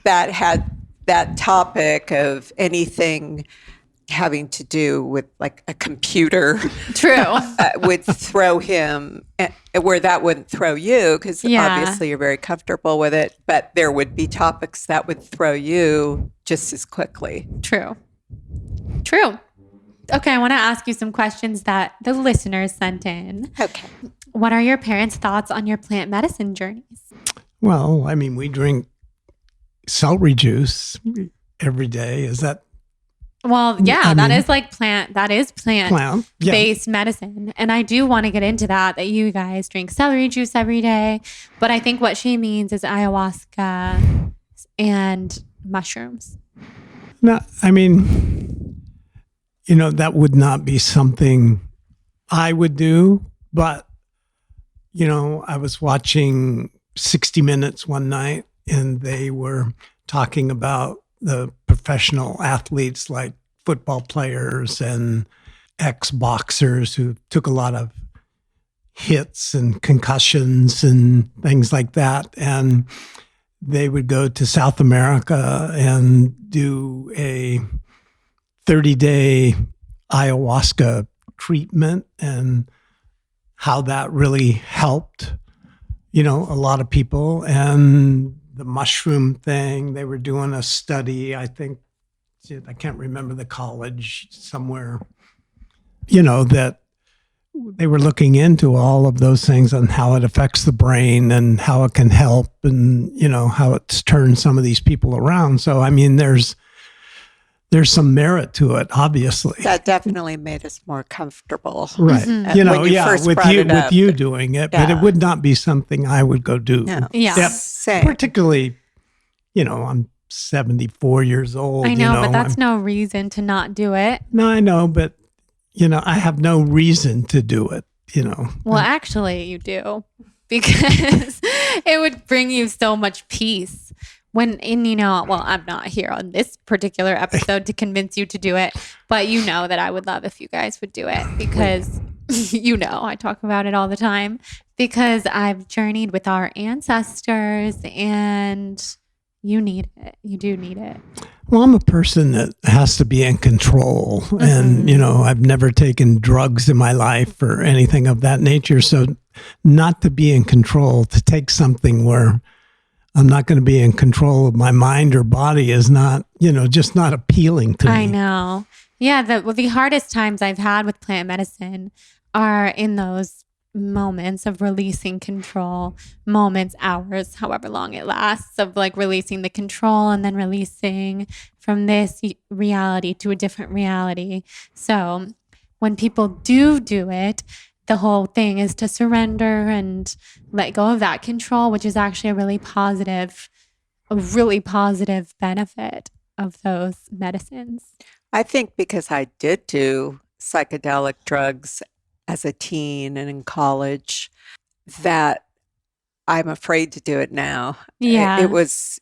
that had that topic of anything having to do with like a computer. True. Would throw him where that wouldn't throw you because obviously you're very comfortable with it. But there would be topics that would throw you just as quickly. True. True. Okay, I want to ask you some questions that the listeners sent in. Okay. What are your parents' thoughts on your plant medicine journeys? Well, I mean, we drink celery juice every day. Is that Well, yeah, I that mean, is like plant-based Yeah. medicine. And I do want to get into that you guys drink celery juice every day. But I think what she means is ayahuasca and mushrooms. No, I mean, that would not be something I would do. But, I was watching 60 Minutes one night and they were talking about the professional athletes like football players and ex-boxers who took a lot of hits and concussions and things like that. And they would go to South America and do a 30-day ayahuasca treatment and how that really helped, a lot of people. And the mushroom thing, they were doing a study, I think, I can't remember the college somewhere, that they were looking into all of those things and how it affects the brain and how it can help and, how it's turned some of these people around. So, I mean, there's some merit to it, obviously. That definitely made us more comfortable. Right. When you first with brought you, it up. with you doing it, but it would not be something I would go do. No. Yeah. Yep. Same. Particularly, I'm 74 years old. I know, but that's no reason to not do it. No, I know, but I have no reason to do it, Well, actually, you do, because it would bring you so much peace. Well, I'm not here on this particular episode to convince you to do it, but that I would love if you guys would do it because, I talk about it all the time because I've journeyed with our ancestors and you need it. You do need it. Well, I'm a person that has to be in control. And, I've never taken drugs in my life or anything of that nature. So not to be in control, to take something where I'm not going to be in control of my mind or body is not, just not appealing to me. I know. Yeah. The hardest times I've had with plant medicine are in those moments of releasing control, moments, hours, however long it lasts, of like releasing the control and then releasing from this reality to a different reality. So when people do it, the whole thing is to surrender and let go of that control, which is actually a really positive benefit of those medicines. I think because I did do psychedelic drugs as a teen and in college, that I'm afraid to do it now. Yeah. It was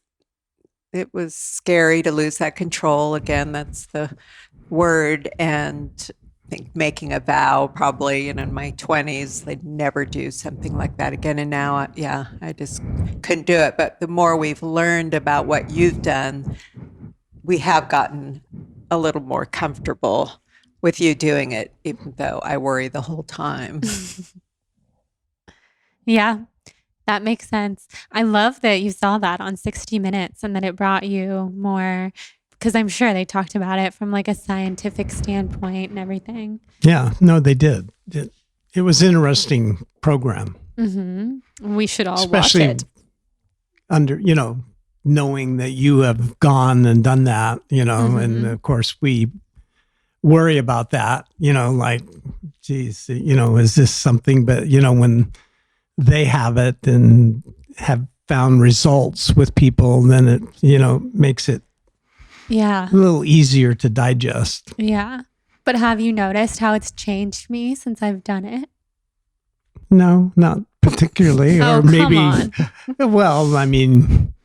scary to lose that control. Again, that's the word. And I think making a vow probably in my 20s, they'd never do something like that again. And now, I just couldn't do it. But the more we've learned about what you've done, we have gotten a little more comfortable with you doing it, even though I worry the whole time. Yeah, that makes sense. I love that you saw that on 60 Minutes and that it brought you more, because I'm sure they talked about it from like a scientific standpoint and everything. Yeah, no, they did. It was an interesting program. Mm-hmm. We should all especially watch it. Under, knowing that you have gone and done that, and of course we worry about that, like, geez, is this something? But, when they have it and have found results with people, then it, makes it a little easier to digest. Yeah. But have you noticed how it's changed me since I've done it? No, not particularly. Or maybe, well, I mean,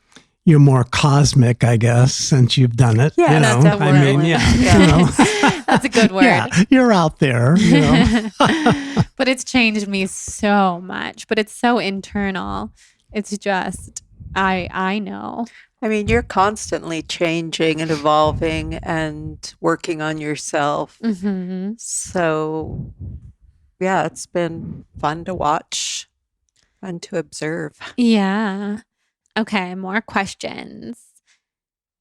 you're more cosmic, I guess, since you've done it. Yeah, that's a word. I mean, That's a good word. Yeah, you're out there. But it's changed me so much. But it's so internal. It's just, I know. I mean, you're constantly changing and evolving and working on yourself. Mm-hmm. So, yeah, it's been fun to watch, fun to observe. Yeah. Okay, more questions.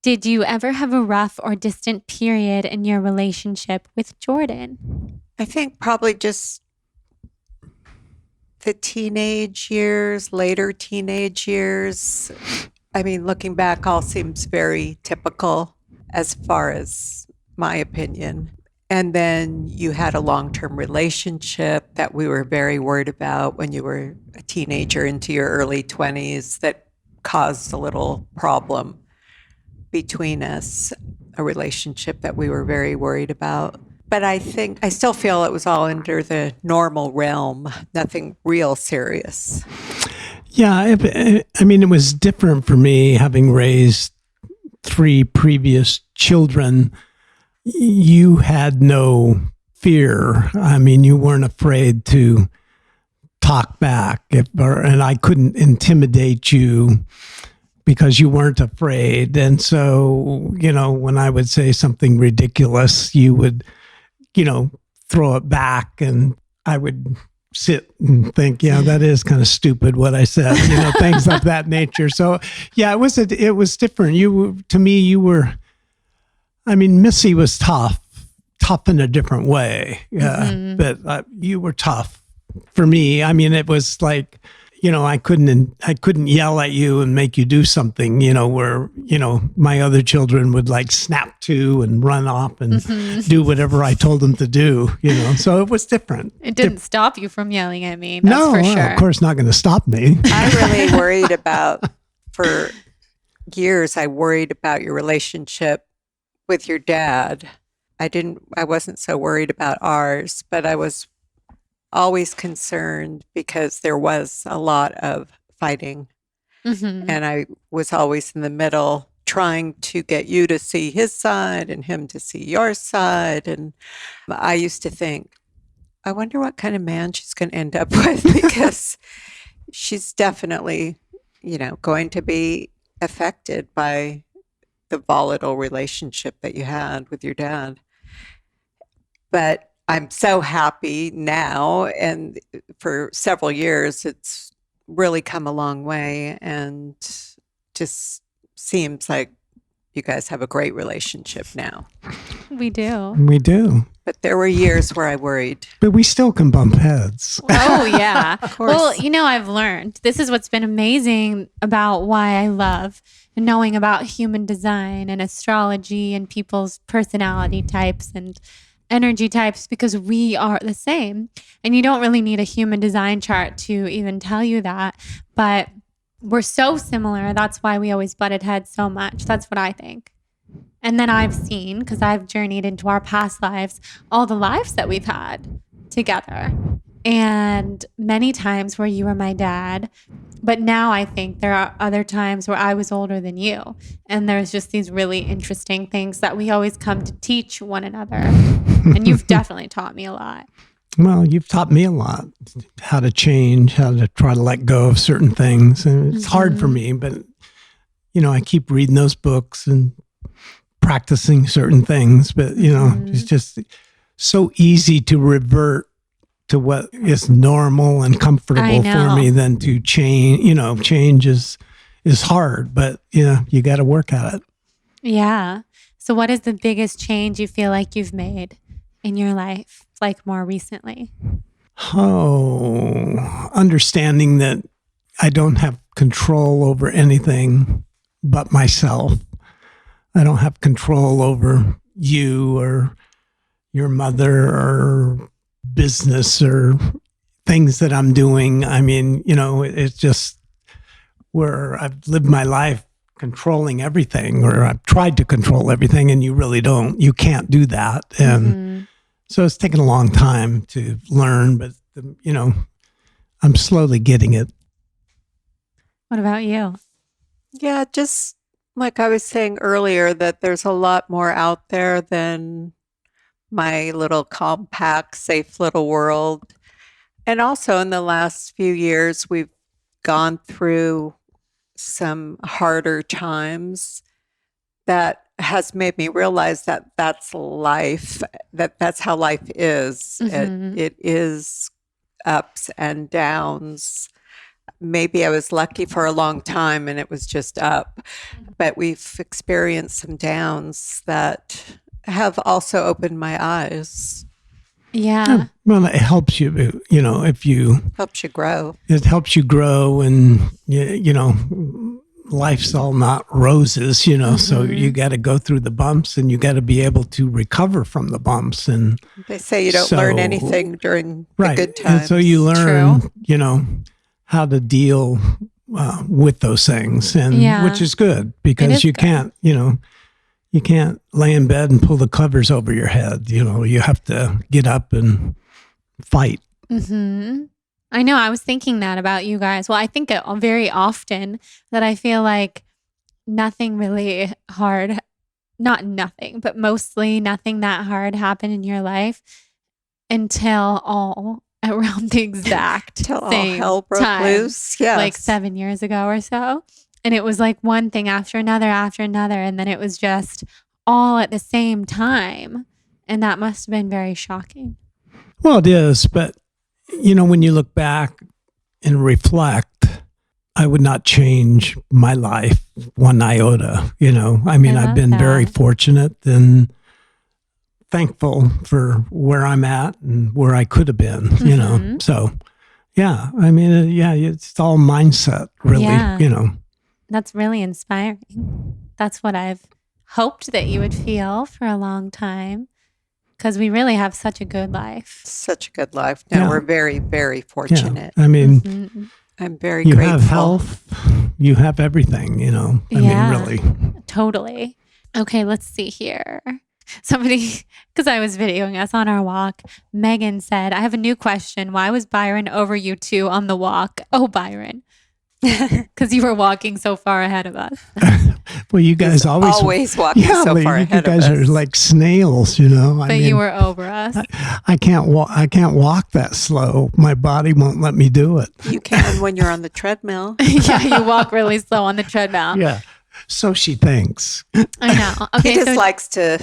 Did you ever have a rough or distant period in your relationship with Jordan? I think probably just the teenage years, later teenage years. I mean, looking back, all seems very typical as far as my opinion. And then you had a long-term relationship that we were very worried about when you were a teenager into your early 20s that caused a little problem between us, a relationship that we were very worried about. But I still feel it was all under the normal realm, nothing real serious. Yeah, it was different for me having raised 3 previous children. You had no fear. I mean, you weren't afraid to talk back, and I couldn't intimidate you because you weren't afraid. And so, when I would say something ridiculous, you would, throw it back, and I would sit and think, yeah, that is kind of stupid what I said, things of that nature. So yeah, it was different. To me, Missy was tough in a different way. Yeah. But you were tough for me. I mean, it was like, I couldn't yell at you and make you do something, where, my other children would like snap to and run off and do whatever I told them to do, so it was different. It didn't stop you from yelling at me. That's for sure. Of course not going to stop me. I really worried about, for years, I worried about your relationship with your dad. I wasn't so worried about ours, but I was always concerned because there was a lot of fighting. And I was always in the middle trying to get you to see his side and him to see your side. And I used to think, I wonder what kind of man she's going to end up with, because she's definitely, going to be affected by the volatile relationship that you had with your dad. But I'm so happy now, and for several years, it's really come a long way, and just seems like you guys have a great relationship now. We do. We do. But there were years where I worried. But we still can bump heads. Oh, yeah. Of course. Well, I've learned. This is what's been amazing about why I love knowing about human design and astrology and people's personality types and energy types, because we are the same. And you don't really need a human design chart to even tell you that. But we're so similar. That's why we always butted heads so much. That's what I think. And then I've seen, because I've journeyed into our past lives, all the lives that we've had together. And many times where you were my dad. But now I think there are other times where I was older than you. And there's just these really interesting things that we always come to teach one another. And you've definitely taught me a lot. Well, you've taught me a lot, how to change, how to try to let go of certain things. And it's hard for me, but, I keep reading those books and practicing certain things. But, it's just so easy to revert to what is normal and comfortable for me than to change. Change is hard, but, you got to work at it. Yeah. So what is the biggest change you feel like you've made in your life, like more recently? Oh, understanding that I don't have control over anything but myself. I don't have control over you or your mother or business or things that I'm doing. I mean, it's just where I've lived my life controlling everything, or I've tried to control everything, and you really don't. You can't do that. And so it's taken a long time to learn, but, I'm slowly getting it. What about you? Yeah, just like I was saying earlier, that there's a lot more out there than my little compact, safe little world. And also in the last few years, we've gone through some harder times that has made me realize that that's life, that's how life is. It is ups and downs. maybe I was lucky for a long time and it was just up. But we've experienced some downs that have also opened my eyes. Yeah. Well, it helps you, you know, if you Helps you grow. it helps you grow, and you know, life's all not roses, you know, so you got to go through the bumps and you got to be able to recover from the bumps. And They say you don't learn anything during the good times. and so you learn, True. you know, how to deal with those things, and which is good, because you can't, you know, you can't lay in bed and pull the covers over your head. You know, you have to get up and fight. I know. I was thinking that about you guys. Well, I think it very often that I feel like nothing really hard, not nothing, but mostly nothing that hard happened in your life until all around the exact Till all same hell broke time, loose. Yes. like 7 years ago or so. And it was like one thing after another, and then it was just all at the same time. And that must have been very shocking. Well, it is, but you know, when you look back and reflect, I would not change my life one iota. You know, I mean, I've been very fortunate and thankful for where I'm at and where I could have been, you know. So, yeah, I mean, it's all mindset, really, you know. That's really inspiring. That's what I've hoped that you would feel for a long time, because we really have such a good life. Such a good life. No, we're very, very fortunate. Yeah. I mean, I'm very you grateful. have health, you have everything, you know. I mean, really. Totally. Okay, let's see here. Somebody, because I was videoing us on our walk, Megan said, I have a new question. Why was Byron over you two on the walk? Oh, Byron. Because you were walking so far ahead of us. Well, you guys always walking so far ahead of us. You guys are like snails, you know. But you were over us. I can't walk that slow. My body won't let me do it. You can when you're on the treadmill. Yeah, you walk really slow on the treadmill. Yeah. So she thinks. I know. Okay, He just likes to.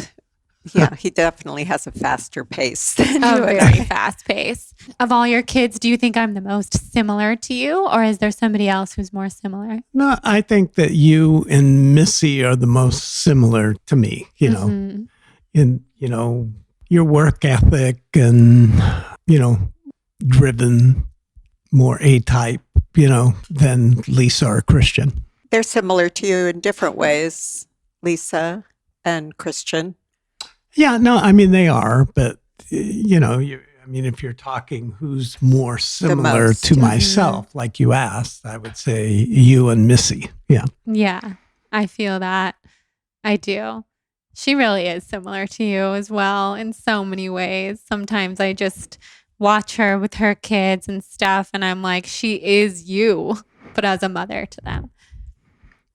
Yeah, he definitely has a faster pace than you. A very fast pace. Of all your kids, do you think I'm the most similar to you, or is there somebody else who's more similar? No, I think that you and Missy are the most similar to me, you know, in, you know, your work ethic and, you know, driven, more A-type, you know, than Lisa or Christian. They're similar to you in different ways, Lisa and Christian. Yeah, no, I mean, they are, but, you know, I mean, if you're talking who's more similar to myself, like you asked, I would say you and Missy. Yeah. Yeah, I feel that. I do. She really is similar to you as well in so many ways. Sometimes I just watch her with her kids and stuff, and I'm like, she is you, but as a mother to them.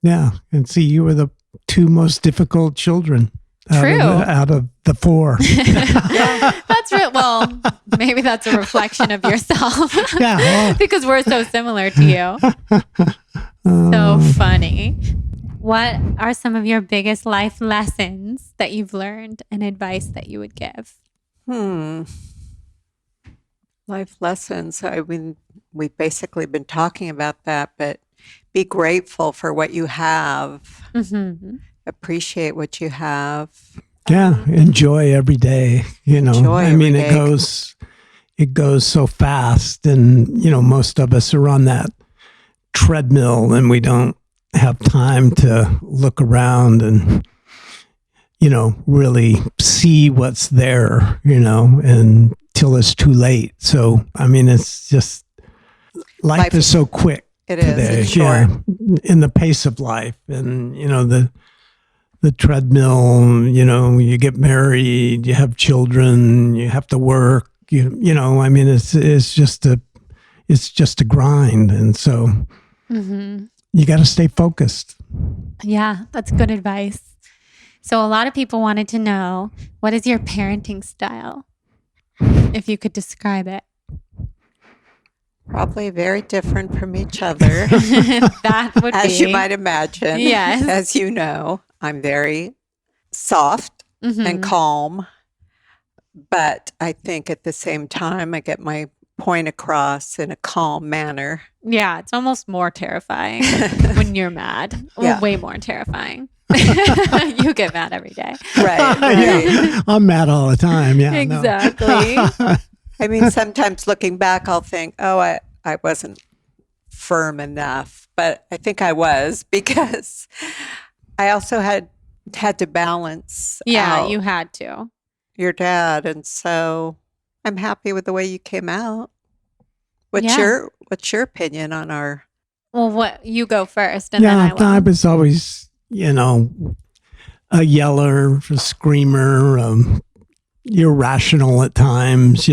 Yeah. And see, you were the two most difficult children. Out of the four. That's real. Well, maybe that's a reflection of yourself. Because we're so similar to you. So funny. What are some of your biggest life lessons that you've learned and advice that you would give? Life lessons. I mean, we've basically been talking about that, but be grateful for what you have. Appreciate what you have. Yeah, enjoy every day. You know, I mean, it goes so fast, and you know, most of us are on that treadmill, and we don't have time to look around and, you know, really see what's there. You know, until it's too late. So, I mean, it's just life is so quick. It today. It's short. In the pace of life, and you know the treadmill, you know, you get married, you have children, you have to work, you know, I mean, it's just a grind. And so you got to stay focused. Yeah, that's good advice. So a lot of people wanted to know, what is your parenting style? If you could describe it. Probably very different from each other. That would be. As you might imagine. Yes. As you know, I'm very soft and calm. But I think at the same time, I get my point across in a calm manner. Yeah, it's almost more terrifying when you're mad. Well, Yeah. way more terrifying. You get mad every day. Right. Yeah, I'm mad all the time. Yeah, no. Exactly. I mean, sometimes looking back, I'll think, oh, I wasn't firm enough. But I think I was, because I also had to balance Yeah, out you had to. your dad. And so I'm happy with the way you came out. What's Yeah. your opinion on our... Well, what you go first, and then I will. I was always, a yeller, a screamer, irrational at times,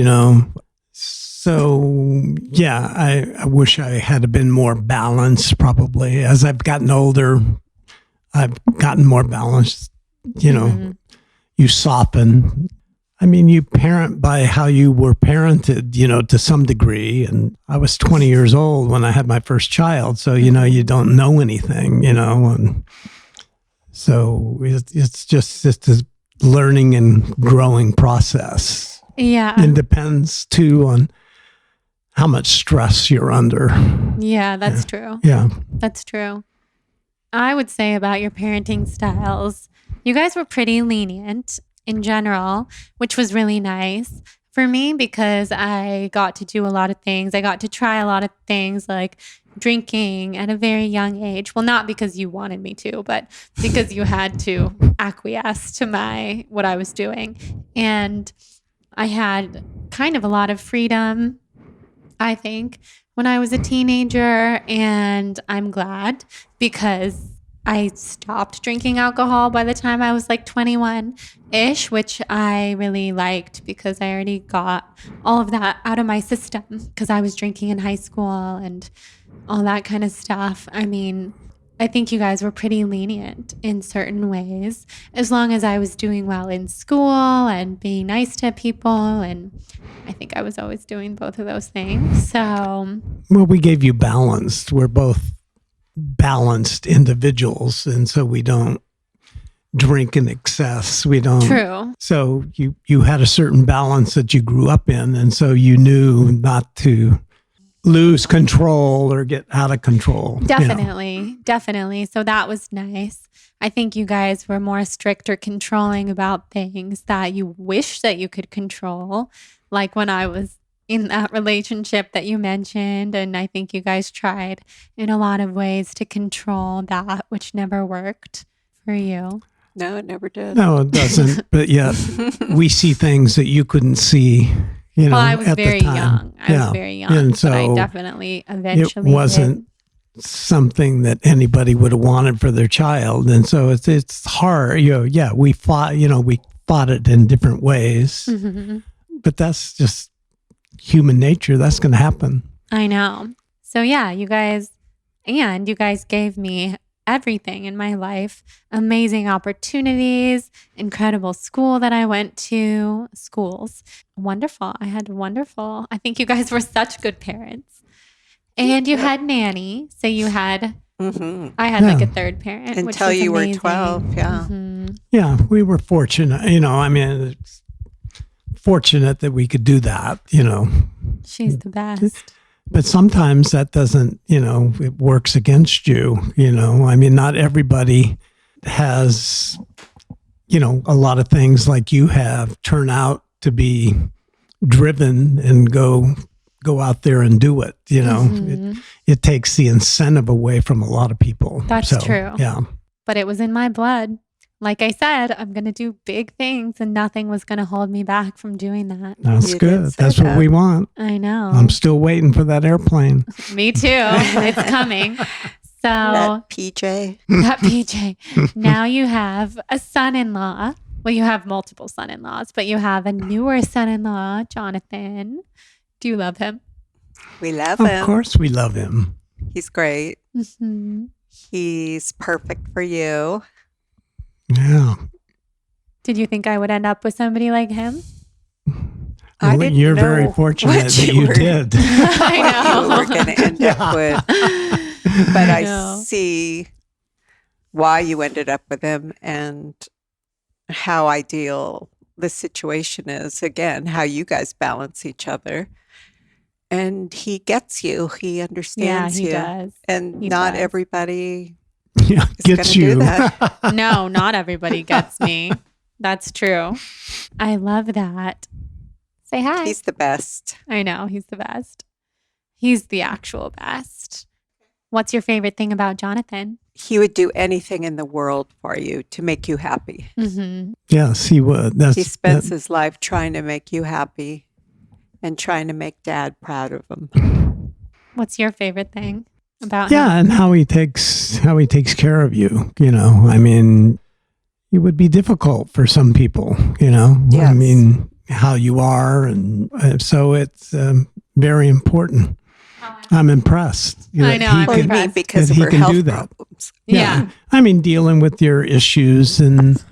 So, yeah, I wish I had been more balanced probably. As I've gotten older, I've gotten more balanced. You soften. I mean, you parent by how you were parented, to some degree. And I was 20 years old when I had my first child. So, you don't know anything, and so it's just a learning and growing process. Yeah. It depends too on how much stress you're under. Yeah, that's true. Yeah. That's true. I would say about your parenting styles, you guys were pretty lenient in general, which was really nice for me because I got to do a lot of things. I got to try a lot of things like drinking at a very young age. Well, not because you wanted me to, but because you had to acquiesce to what I was doing. And I had kind of a lot of freedom, I think, when I was a teenager, and I'm glad because I stopped drinking alcohol by the time I was like 21-ish, which I really liked because I already got all of that out of my system because I was drinking in high school and all that kind of stuff. I mean, I think you guys were pretty lenient in certain ways, as long as I was doing well in school and being nice to people. And I think I was always doing both of those things. So, well, we gave you balance. We're both balanced individuals. And so we don't drink in excess. We don't. True. So you had a certain balance that you grew up in. And so you knew not to lose control or get out of control. Definitely. So that was nice. I think you guys were more strict or controlling about things that you wish that you could control. Like when I was in that relationship that you mentioned. And I think you guys tried in a lot of ways to control that, which never worked for you. No, it never did. No, it doesn't. But yet we see things that you couldn't see. Well, I was very young. I was very young. And so but I definitely eventually it wasn't something that anybody would have wanted for their child. And so it's hard. We fought it in different ways. Mm-hmm. But that's just human nature. That's going to happen. I know. So yeah, you guys gave me everything in my life. Amazing opportunities, incredible school that I went to, schools. Wonderful. I think you guys were such good parents. And you had nanny. So you had, I had like a third parent. Until which was you amazing. were 12. Yeah. Mm-hmm. Yeah, we were fortunate. It's fortunate that we could do that, She's the best. But sometimes that doesn't, it works against you, not everybody has, a lot of things like you have turn out to be driven and go out there and do it. It takes the incentive away from a lot of people. That's true. Yeah. But it was in my blood. Like I said, I'm going to do big things and nothing was going to hold me back from doing that. That's good. That's what we want. I know. I'm still waiting for that airplane. Me too. It's coming. So that PJ. Now you have a son-in-law. Well, you have multiple son-in-laws, but you have a newer son-in-law, Jonathan. Do you love him? We love him. Of course we love him. He's great. Mm-hmm. He's perfect for you. Yeah. Did you think I would end up with somebody like him? You're very fortunate that you did. I know. You were going to end up with. But I see why you ended up with him and how ideal the situation is. Again, how you guys balance each other. And he gets you. He Yeah, understands he you. does. And He not does. everybody Yeah, is going gets to do you. that. No, not everybody gets me. That's true. I love that. Say hi. He's the best. I know, he's the best. He's the actual best. What's your favorite thing about Jonathan? He would do anything in the world for you to make you happy. Mm-hmm. Yes, he would. He spends his life trying to make you happy and trying to make Dad proud of him. What's your favorite thing about him? yeah, and how he takes care of you. You know, I mean, it would be difficult for some people. You know, Yes. I mean, how you are, and so it's very important. I'm impressed. I know, I'm Well, you impressed. mean because that of he her can do health that. problems. Yeah. I mean, dealing with your issues, and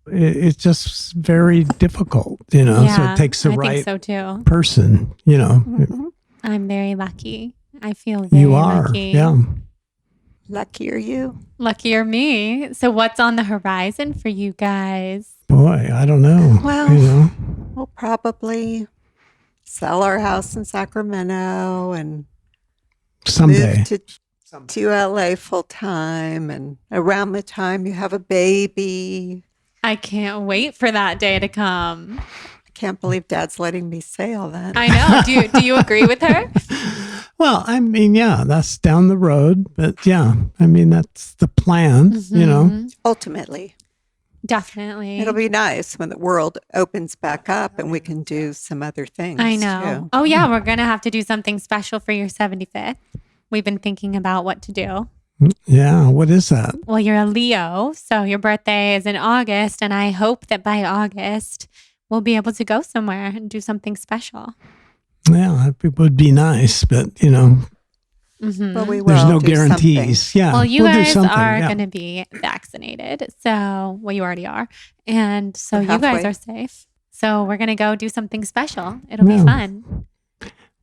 it's just very difficult, you know, so Yeah, it takes the I right think so too. person, you know. Mhm. I'm very lucky. I feel very You are. lucky. Yeah. Luckier you. Luckier me. So what's on the horizon for you guys? Boy, I don't know. Well, you know, we'll probably sell our house in Sacramento and someday. move to LA full time. And around the time you have a baby, I can't wait for that day to come. I can't believe Dad's letting me say all that. I know. Do you agree with her? Well, I mean, yeah, that's down the road, but yeah, I mean, that's the plan, you know. Mhm. Ultimately, Definitely. it'll be nice when the world opens back up and we can do some other things. I know. too. Oh yeah, we're going to have to do something special for your 75th. We've been thinking about what to do. Yeah, what is that? Well, you're a Leo, so your birthday is in August, and I hope that by August we'll be able to go somewhere and do something special. Yeah, it would be nice, but, you know, Mhm. Well, we will there's no do guarantees. something. Yeah. Well, you we'll do guys something, are yeah. going to be vaccinated. So, well, you already are. And so We're you guys halfway. are safe. So we're going to go do something special. It'll be Yeah. fun.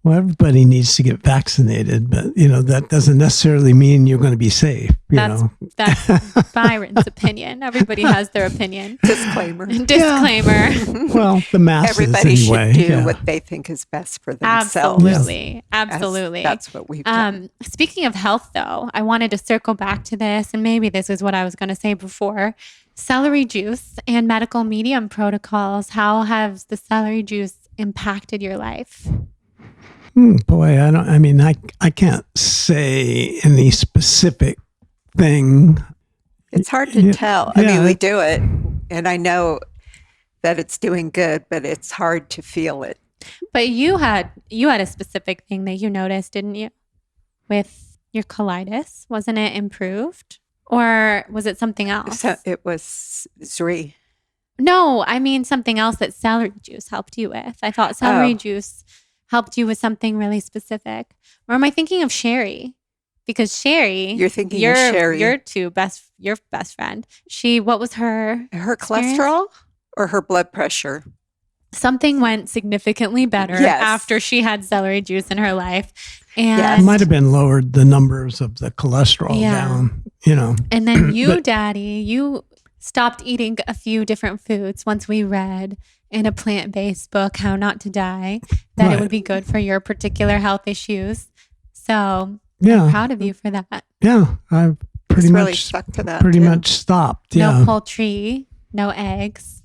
Well, everybody needs to get vaccinated, but, you know, that doesn't necessarily mean you're going to be safe, you That's know. that's Byron's opinion. Everybody has their opinion. Disclaimer. Disclaimer. Well, the masses Everybody anyway. should do yeah. what they think is best for themselves. Absolutely. Absolutely. That's what we've done. Speaking of health, though, I wanted to circle back to this, and maybe this is what I was going to say before. Celery juice and medical medium protocols. How has the celery juice impacted your life? Boy, I can't say any specific thing. It's hard to Yeah, tell. I mean, yeah. we do it, and I know that it's doing good, but it's hard to feel it. But you had a specific thing that you noticed, didn't you? With your colitis, wasn't it improved, or was it something else? So it was Zri. No, I mean something else that celery juice helped you with. I thought celery Oh. juice helped you with something really specific. Or am I thinking of Sherry? Because Sherry, You're thinking of Sherry. your best friend. What was her? Her experience? cholesterol or her blood pressure? Something went significantly better Yes. after she had celery juice in her life. And Yes. It might have been lowered the numbers of the cholesterol Yeah. down, you know. And then you, But- Daddy, you stopped eating a few different foods once we read in a plant-based book, How Not to Die, that it Right. would be good for your particular health issues. So Yeah. I'm proud of you for that. Yeah. I've pretty It's really much stuck to that. pretty too. much stopped. Yeah. No poultry, no eggs.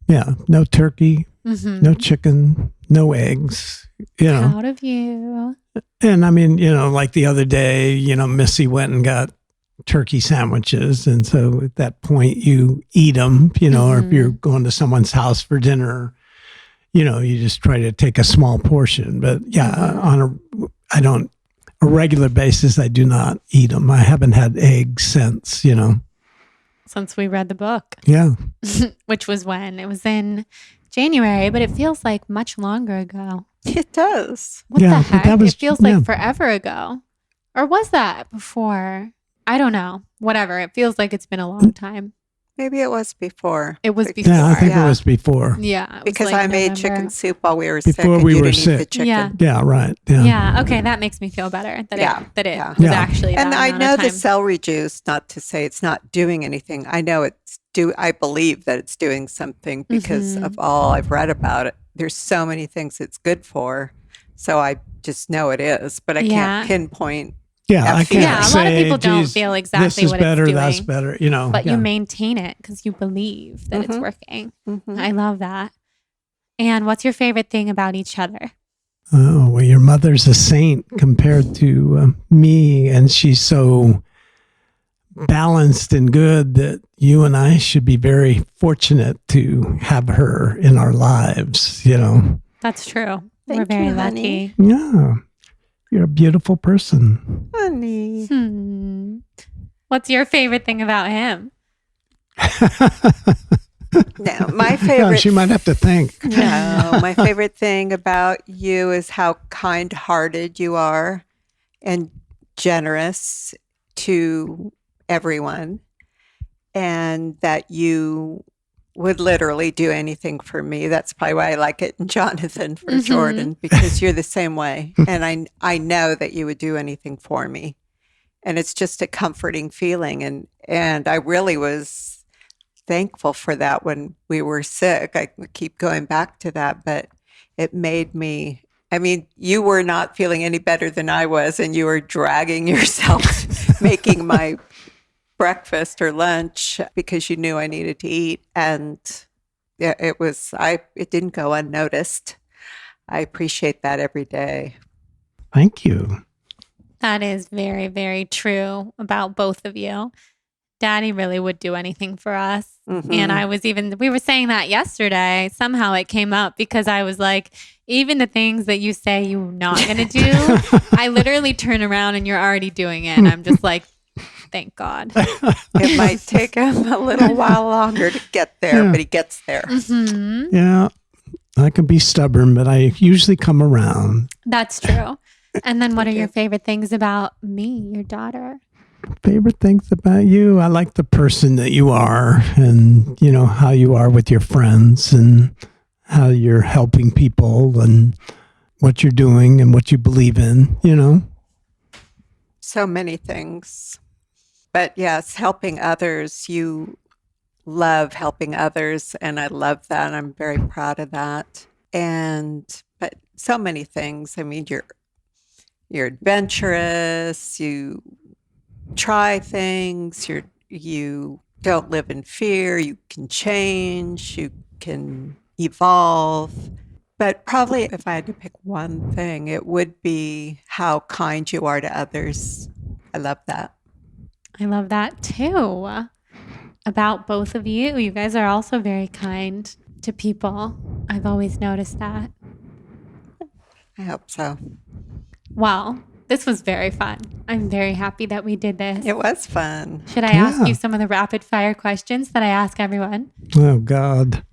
Yeah. No turkey, Mm-hmm. no chicken, no eggs, you know. Proud of you. And I mean, you know, like the other day, you know, Missy went and got turkey sandwiches. And so at that point, you eat them, you know, or if you're going to someone's house for dinner, you know, you just try to take a small portion. But yeah, on a regular basis, I do not eat them. I haven't had eggs since, you know. Since we read the book, Yeah. which was when? It was in January, but it feels like much longer ago. It does. What Yeah, the but heck? that was- It feels yeah. like forever ago. Or was that before? I don't know. Whatever. It feels like it's been a long time. Maybe it was before. It was Like- before. Yeah, I think Yeah. it was before. Yeah. it was Because like I made November. chicken soup while we were sick. Before and we you were didn't eat the sick. chicken. Yeah. Yeah, right. Yeah. Yeah. Okay. That makes me feel better that Yeah, it yeah. was Yeah. actually And that I amount know of the time. celery juice, not to say it's not doing anything. I know I believe that it's doing something because Mhm. of all I've read about it. There's so many things it's good for, So I just know it is, but I Yeah. can't pinpoint. Yeah, I can't Yeah, a say, lot of people don't "Geez, feel this exactly is what better, it's doing. that's better, you know. But yeah. you maintain it because you believe that it's working. Mhm. I love that. And what's your favorite thing about each other? Oh, well, your mother's a saint compared to me, and she's so balanced and good that you and I should be very fortunate to have her in our lives, you know. That's true. We're Thank very you, honey. lucky. Yeah, you're a beautiful person. Honey. What's your favorite thing about him? No, my Yeah, favorite. she might have to think. No, my favorite thing about you is how kind-hearted you are and generous to everyone, and that you would literally do anything for me. That's probably why I like it in Jonathan for Jordan, because you're the same way. And I know that you would do anything for me. And it's just a comforting feeling. And I really was thankful for that when we were sick. I keep going back to that, but it made me, I mean, you were not feeling any better than I was, and you were dragging yourself making my breakfast or lunch because you knew I needed to eat. And yeah, it didn't go unnoticed. I appreciate that every day. Thank you. That is very, very true about both of you. Daddy really would do anything for us. And we were saying that yesterday. Somehow it came up because I was like, even the things that you say you're not going to do, I literally turn around and you're already doing it. And I'm just like, thank God. It might take him a little while longer to get there, but he gets there. Yeah, I can be stubborn, but I usually come around. That's true. And then what are your favorite things about me, your daughter? Favorite things about you? I like the person that you are, and you know how you are with your friends, and how you're helping people, and what you're doing, and what you believe in, you know. So many things. But yes, helping others. You love helping others, and I love that. I'm very proud of that. But so many things. I mean, you're adventurous. You try things. You don't live in fear. You can change. You can evolve. But probably if I had to pick one thing, it would be how kind you are to others. I love that. I love that too. About both of you. You guys are also very kind to people. I've always noticed that. I hope so. Well, this was very fun. I'm very happy that we did this. It was fun. Should I ask you some of the rapid fire questions that I ask everyone? Oh God.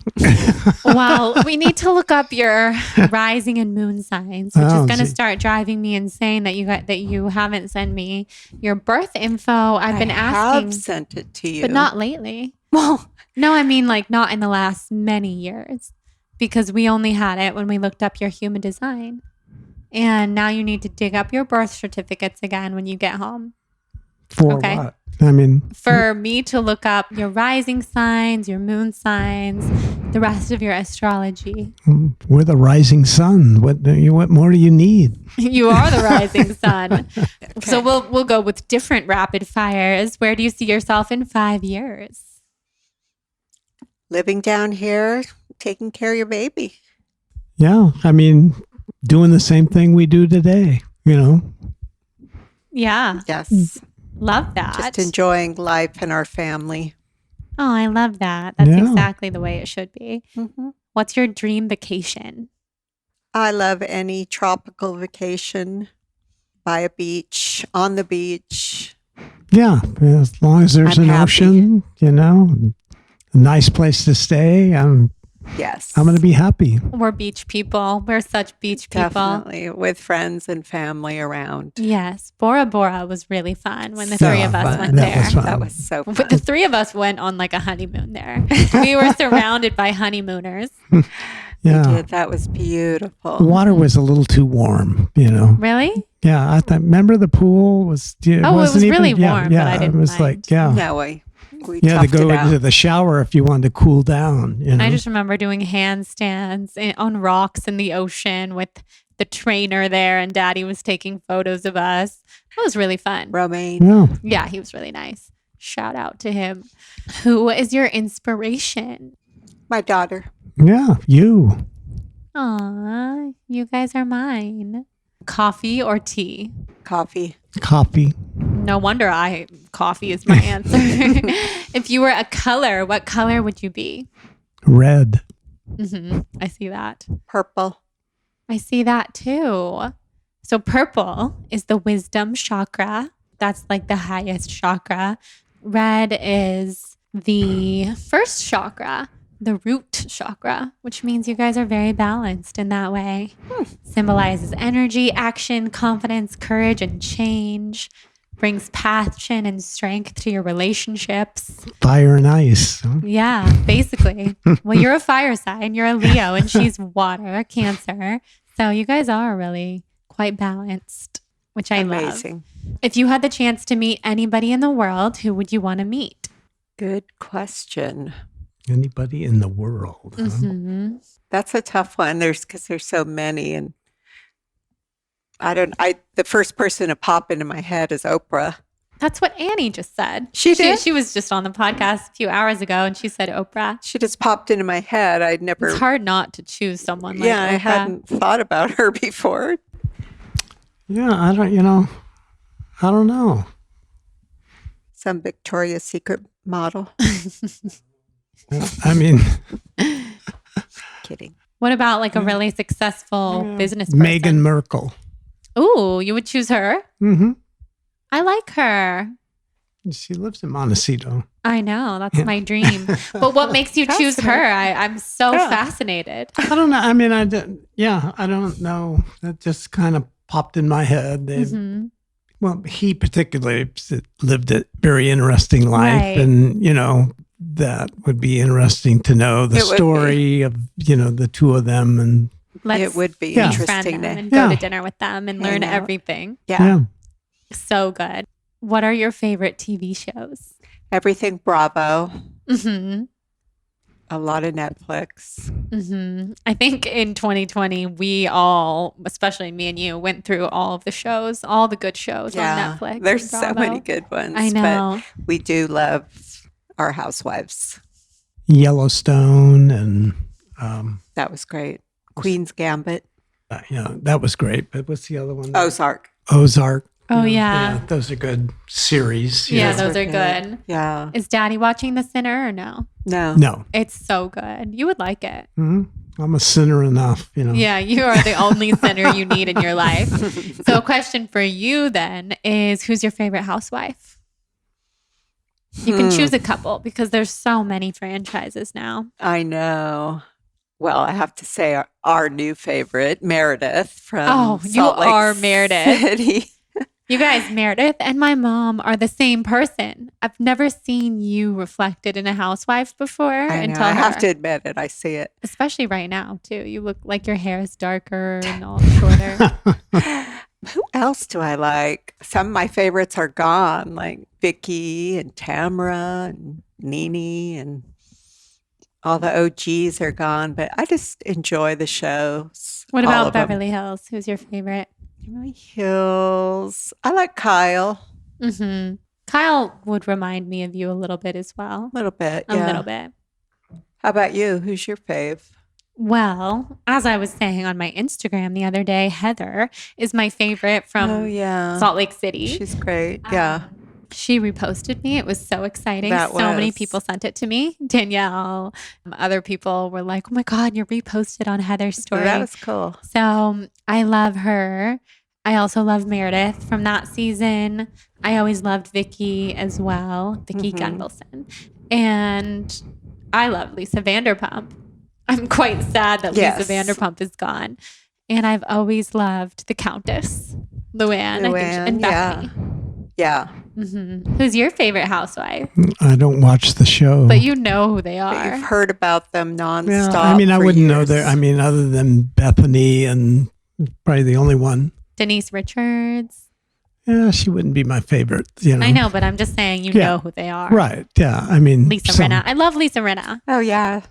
Well, we need to look up your rising and moon signs, which is going to start driving me insane that you haven't sent me your birth info. I've been asking. I have sent it to you, but not lately. Well, no, I mean like not in the last many years, because we only had it when we looked up your human design. And now you need to dig up your birth certificates again when you get home. For what? I mean, for me to look up your rising signs, your moon signs, the rest of your astrology. We're the rising sun. What more do you need? You are the rising sun. Okay. So we'll go with different rapid fires. Where do you see yourself in 5 years? Living down here, taking care of your baby. Yeah, I mean, doing the same thing we do today, you know? Yeah. Yes. Love that. Just enjoying life and our family. Oh, I love that. That's exactly the way it should be. Mm-hmm. What's your dream vacation? I love any tropical vacation, by a beach, on the beach. Yeah, as long as there's an ocean, you know, a nice place to stay. Yes. I'm going to be happy. We're beach people. We're such beach people. Definitely. With friends and family around. Yes. Bora Bora was really fun when the three of us went there. That was so fun. But the three of us went on like a honeymoon there. We were surrounded by honeymooners. Yeah. We did. That was beautiful. The water was a little too warm, you know. Really? Yeah. I thought, remember the pool was, it was really warm, but I didn't it was mind. like, yeah. No, we had to go it out. into the shower if you wanted to cool down. You know? I just remember doing handstands on rocks in the ocean with the trainer there, and Daddy was taking photos of us. It was really fun. Romaine. Yeah. Yeah, he was really nice. Shout out to him. Who is your inspiration? My daughter. Yeah. You. Aw, you guys are mine. Coffee or tea? Coffee. Coffee. No wonder coffee is my answer. If you were a color, what color would you be? Red. I see that. Purple. I see that too. So purple is the wisdom chakra. That's like the highest chakra. Red is the first chakra, the root chakra, which means you guys are very balanced in that way. Symbolizes energy, action, confidence, courage, and change. Brings passion and strength to your relationships. Fire and ice. Huh? Yeah, basically. Well, you're a fire sign. You're a Leo, and she's water, Cancer. So you guys are really quite balanced, which I love. Amazing. If you had the chance to meet anybody in the world, who would you want to meet? Good question. Anybody in the world. Huh? That's a tough one. Because there's so many, and the first person to pop into my head is Oprah. That's what Annie just said. She did? She was just on the podcast a few hours ago, and she said Oprah. She just popped into my head. I'd never. It's hard not to choose someone like Oprah. I hadn't thought about her before. Yeah, I don't know. Some Victoria's Secret model. I mean, Kidding. What about like a really successful business person? Meghan Merkel. Ooh, you would choose her? Mm-hmm. I like her. She lives in Montecito. I know. That's my dream. But what makes you choose her? I'm so fascinated. I don't know. I mean, I don't know. That just kind of popped in my head. Well, he particularly lived a very interesting life. Right. And, that would be interesting to know the story of, the two of them. And It would be befriend interesting them to and go to dinner with them and learn out. everything. Yeah. So good. What are your favorite TV shows? Everything Bravo. Mm-hmm. A lot of Netflix. Mm-hmm. I think in 2020, we all, especially me and you, went through all of the shows, all the good shows on Netflix. There's and so Bravo. many good ones. I know. But we do love our Housewives. Yellowstone and, That was great. Queen's Gambit. that was great. But what's the other one? Ozark. Ozark. Oh, yeah. Those are good series. Yeah, Those those were are good. Yeah. Is Daddy watching The Sinner or no? No. No. It's so good. You would like it. Mm-hmm. I'm a sinner enough, Yeah, you are the only sinner you need in your life. So a question for you then is, who's your favorite housewife? You can choose a couple because there's so many franchises now. I know. Well, I have to say our new favorite, Meredith from Salt Lake are Meredith. City. You guys, Meredith and my mom are the same person. I've never seen you reflected in a housewife before I know. until I her. have to admit it. I see it. Especially right now, too. You look like your hair is darker and all shorter. Who else do I like? Some of my favorites are gone, like Vicky and Tamara and Nene, and all the OGs are gone. But I just enjoy the shows. What all about of them. Beverly Hills? Who's your favorite? Beverly Hills. I like Kyle Mm-hmm. Kyle would remind me of you a little bit as well. a little bit. A Yeah. little bit. How about you? Who's your fave? Well, as I was saying on my Instagram the other day, Heather is my favorite from Oh yeah, Salt Lake City. she's great. Yeah. She reposted me. It was so exciting. That So many was. people sent it to me. Danielle, other people were like, oh my God, you're reposted on Heather's story. That was cool. So I love her. I also love Meredith from that season. I always loved Vicky as well, Vicky Gunvalson. And I love Lisa Vanderpump. I'm quite sad that Yes. Lisa Vanderpump is gone. And I've always loved the Countess, Luann, and Bethany. Yeah. Who's your favorite housewife? I don't watch the show. But you know who they But are. you've heard about them nonstop. Yeah, I mean, I for wouldn't know years. their. I mean, other than Bethany and probably the only one. Denise Richards. Yeah, she wouldn't be my favorite. I know, but I'm just saying you Yeah. know who they are. Right. Yeah. I mean, Lisa some- Rinna. I love Lisa Rinna. Oh yeah.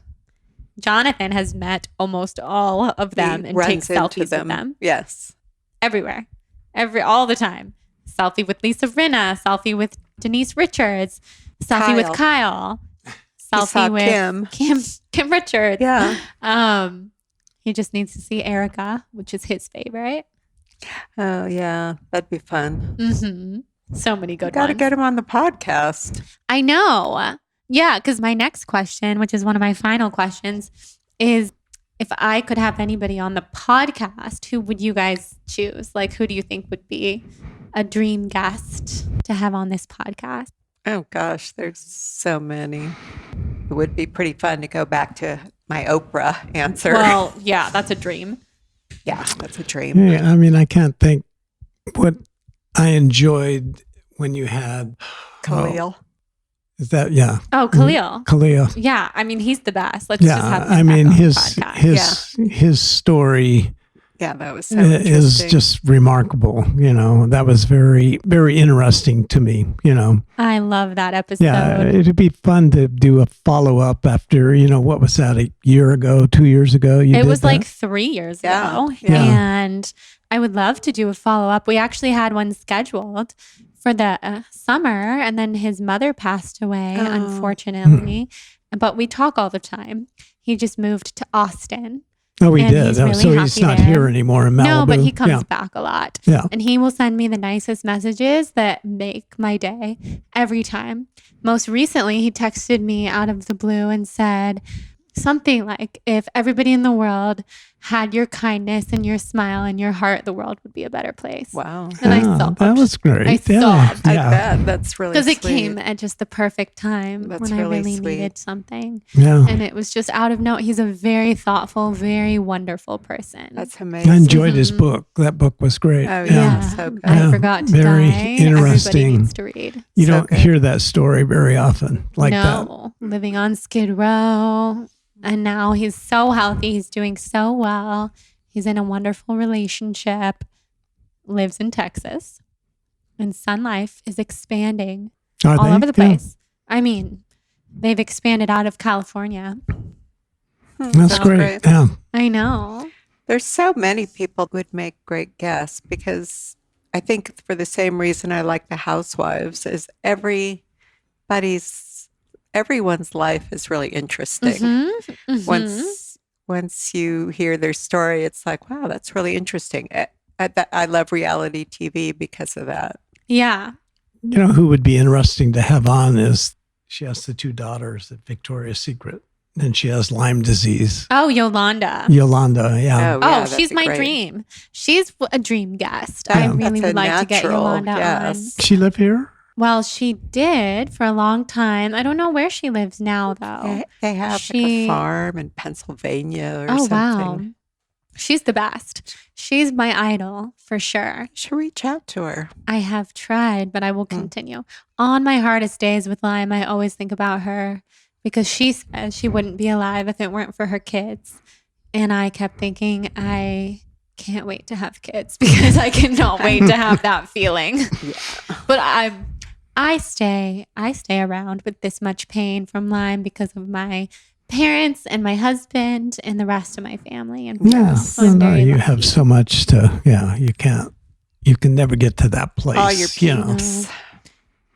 Jonathan has met almost all of them and takes selfies with them. Yes. Everywhere. All the time. Selfie with Lisa Rinna, selfie with Denise Richards, selfie with Kyle, selfie with Kim Richards. Yeah. He just needs to see Erica, which is his favorite. Oh, yeah. That'd be fun. Mm-hmm. So many good ones. Got to get him on the podcast. I know. Yeah, because my next question, which is one of my final questions, is if I could have anybody on the podcast, who would you guys choose? Like, who do you think would be a dream guest to have on this podcast? Oh, gosh, there's so many. It would be pretty fun to go back to my Oprah answer. Well, yeah, that's a dream. Yeah, that's a dream. Yeah, I mean, I can't think what I enjoyed when you had Khalil. Is that, yeah. Oh, Khalil. Khalil. Yeah, I mean, he's the best. Let's just have him I mean, back on the podcast. his story Yeah, that was so interesting. Is just remarkable. You know, that was very, very interesting to me, you know. I love that episode. Yeah, it'd be fun to do a follow-up after, you know, what was that, a year ago, 2 years ago? It was like 3 years ago. Yeah. And I would love to do a follow-up. We actually had one scheduled for the summer, and then his mother passed away, unfortunately. But we talk all the time. He just moved to Austin. Oh, he did. He's really so he's not there. here anymore in Malibu. No, but he comes back a lot. Yeah. And he will send me the nicest messages that make my day every time. Most recently, he texted me out of the blue and said something like, if everybody in the world had your kindness and your smile and your heart, the world would be a better place. Wow. And I sobbed. That was great. I sobbed. I bet. That's really sweet. Because it came at just the perfect time That's when I really really sweet. needed something. Yeah. And it was just out of note. He's a very thoughtful, very wonderful person. That's amazing. I enjoyed his book. That book was great. Oh, Yeah, so good. I Yeah, forgot to very die. interesting. Everybody needs to read. You So don't good. hear that story very often like that. No, living on Skid Row. And now he's so healthy. He's doing so well. He's in a wonderful relationship, lives in Texas. And Sun Life is expanding Are all they? over the Yeah. place. I mean, they've expanded out of California. That's great. Yeah. I know. There's so many people who would make great guests because I think for the same reason I like the Housewives is everyone's life is really interesting. Once you hear their story, it's like, wow, that's really interesting. I love reality TV because of that. Yeah. You know who would be interesting to have on is she has the 2 daughters at Victoria's Secret, and she has Lyme disease. Oh, Yolanda. Yolanda, yeah. Oh, that'd she's be my great. dream. She's a dream guest. Yeah. I really That's a would like to get natural, Yolanda yes. She live here? on. Well, she did for a long time. I don't know where she lives now, though. They have like a farm in Pennsylvania or something. Wow. She's the best. She's my idol for sure. You should reach out to her. I have tried, but I will continue. On my hardest days with Lyme, I always think about her because she says she wouldn't be alive if it weren't for her kids. And I kept thinking, I can't wait to have kids because I cannot wait to have that feeling. Yeah. But I stay around with this much pain from Lyme because of my parents and my husband and the rest of my family and friends. Yeah. I'm No, very you lucky. have so much to, you can never get to that place. All your you know. peeps.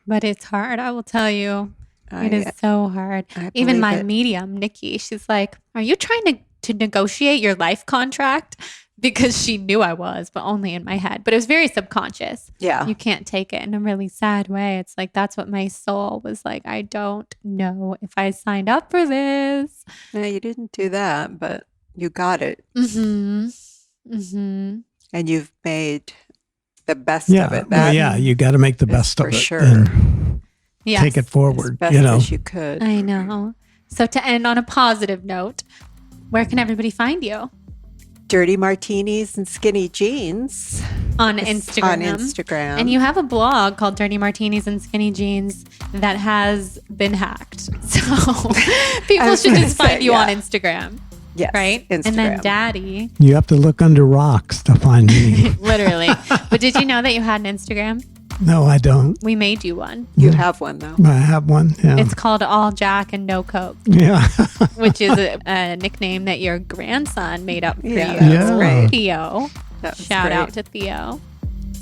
But it's hard, I will tell you. It is so hard. I Even believe my it. medium, Nikki, she's like, are you trying to negotiate your life contract? Because she knew I was, but only in my head. But it was very subconscious. Yeah. You can't take it in a really sad way. It's like, that's what my soul was like. I don't know if I signed up for this. No, you didn't do that, but you got it. And And you've made the best Yeah. of it. Well, yeah. You got to make the is best of for it. sure. And yes, take it As forward, best you know. as you could. I know. So to end on a positive note, where can everybody find you? Dirty martinis and skinny jeans On Instagram. on Instagram. And you have a blog called Dirty Martinis and Skinny Jeans that has been hacked. So people was should gonna just find say, you on yeah. Instagram, yes, right? Instagram. And then Daddy, You have to look under rocks to find me. literally. But did you know that you had an Instagram? No, I don't. We made you one. You have one, though. I have one. Yeah. It's called All Jack and No Coke, Yeah. which is a nickname that your grandson made up for Yeah, you. that's Yeah. great. Theo. That was Shout great. out to Theo.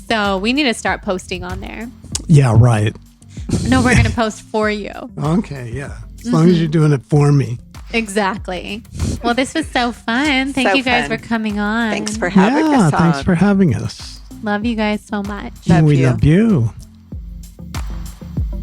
So we need to start posting on there. Yeah, right. No, we're going to post for you. Okay, yeah. As long as you're doing it for me. Exactly. Well, this was so fun. Thank So you guys fun. for coming on. Thanks for having Yeah, us on. thanks for having us. Love you guys so much. Love we you. love you.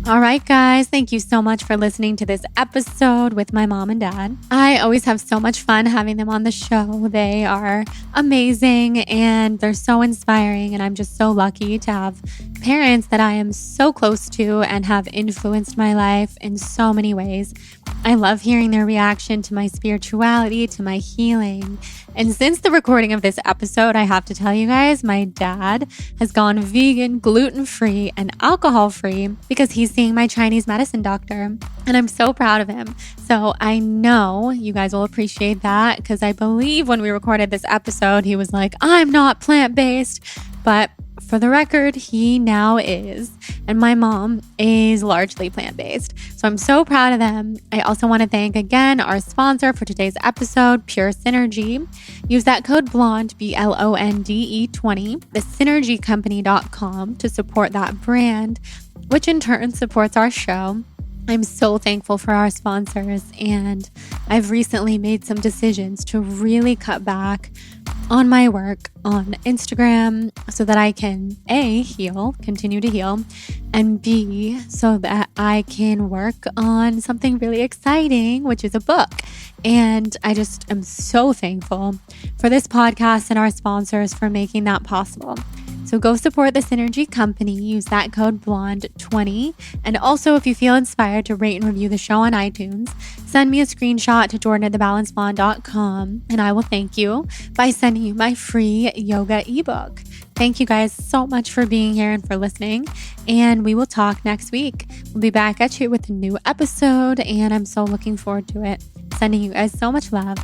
All right, guys. Thank you so much for listening to this episode with my mom and dad. I always have so much fun having them on the show. They are amazing and they're so inspiring. And I'm just so lucky to have parents that I am so close to and have influenced my life in so many ways. I love hearing their reaction to my spirituality, to my healing. And since the recording of this episode, I have to tell you guys, my dad has gone vegan, gluten-free, and alcohol-free because he's seeing my Chinese medicine doctor. And I'm so proud of him. So I know you guys will appreciate that because I believe when we recorded this episode, he was like, I'm not plant-based. But for the record, he now is. And my mom is largely plant-based. So I'm so proud of them. I also want to thank again our sponsor for today's episode, Pure Synergy. Use that code BLONDE, BLONDE 20, thesynergycompany.com to support that brand, which in turn supports our show. I'm so thankful for our sponsors, and I've recently made some decisions to really cut back on my work on Instagram so that I can A, heal, continue to heal, and B, so that I can work on something really exciting, which is a book. And I just am so thankful for this podcast and our sponsors for making that possible. So go support the Synergy Company. Use that code BLONDE20. And also, if you feel inspired to rate and review the show on iTunes, send me a screenshot to jordan@thebalancedblonde.com and I will thank you by sending you my free yoga ebook. Thank you guys so much for being here and for listening. And we will talk next week. We'll be back at you with a new episode, and I'm so looking forward to it. Sending you guys so much love.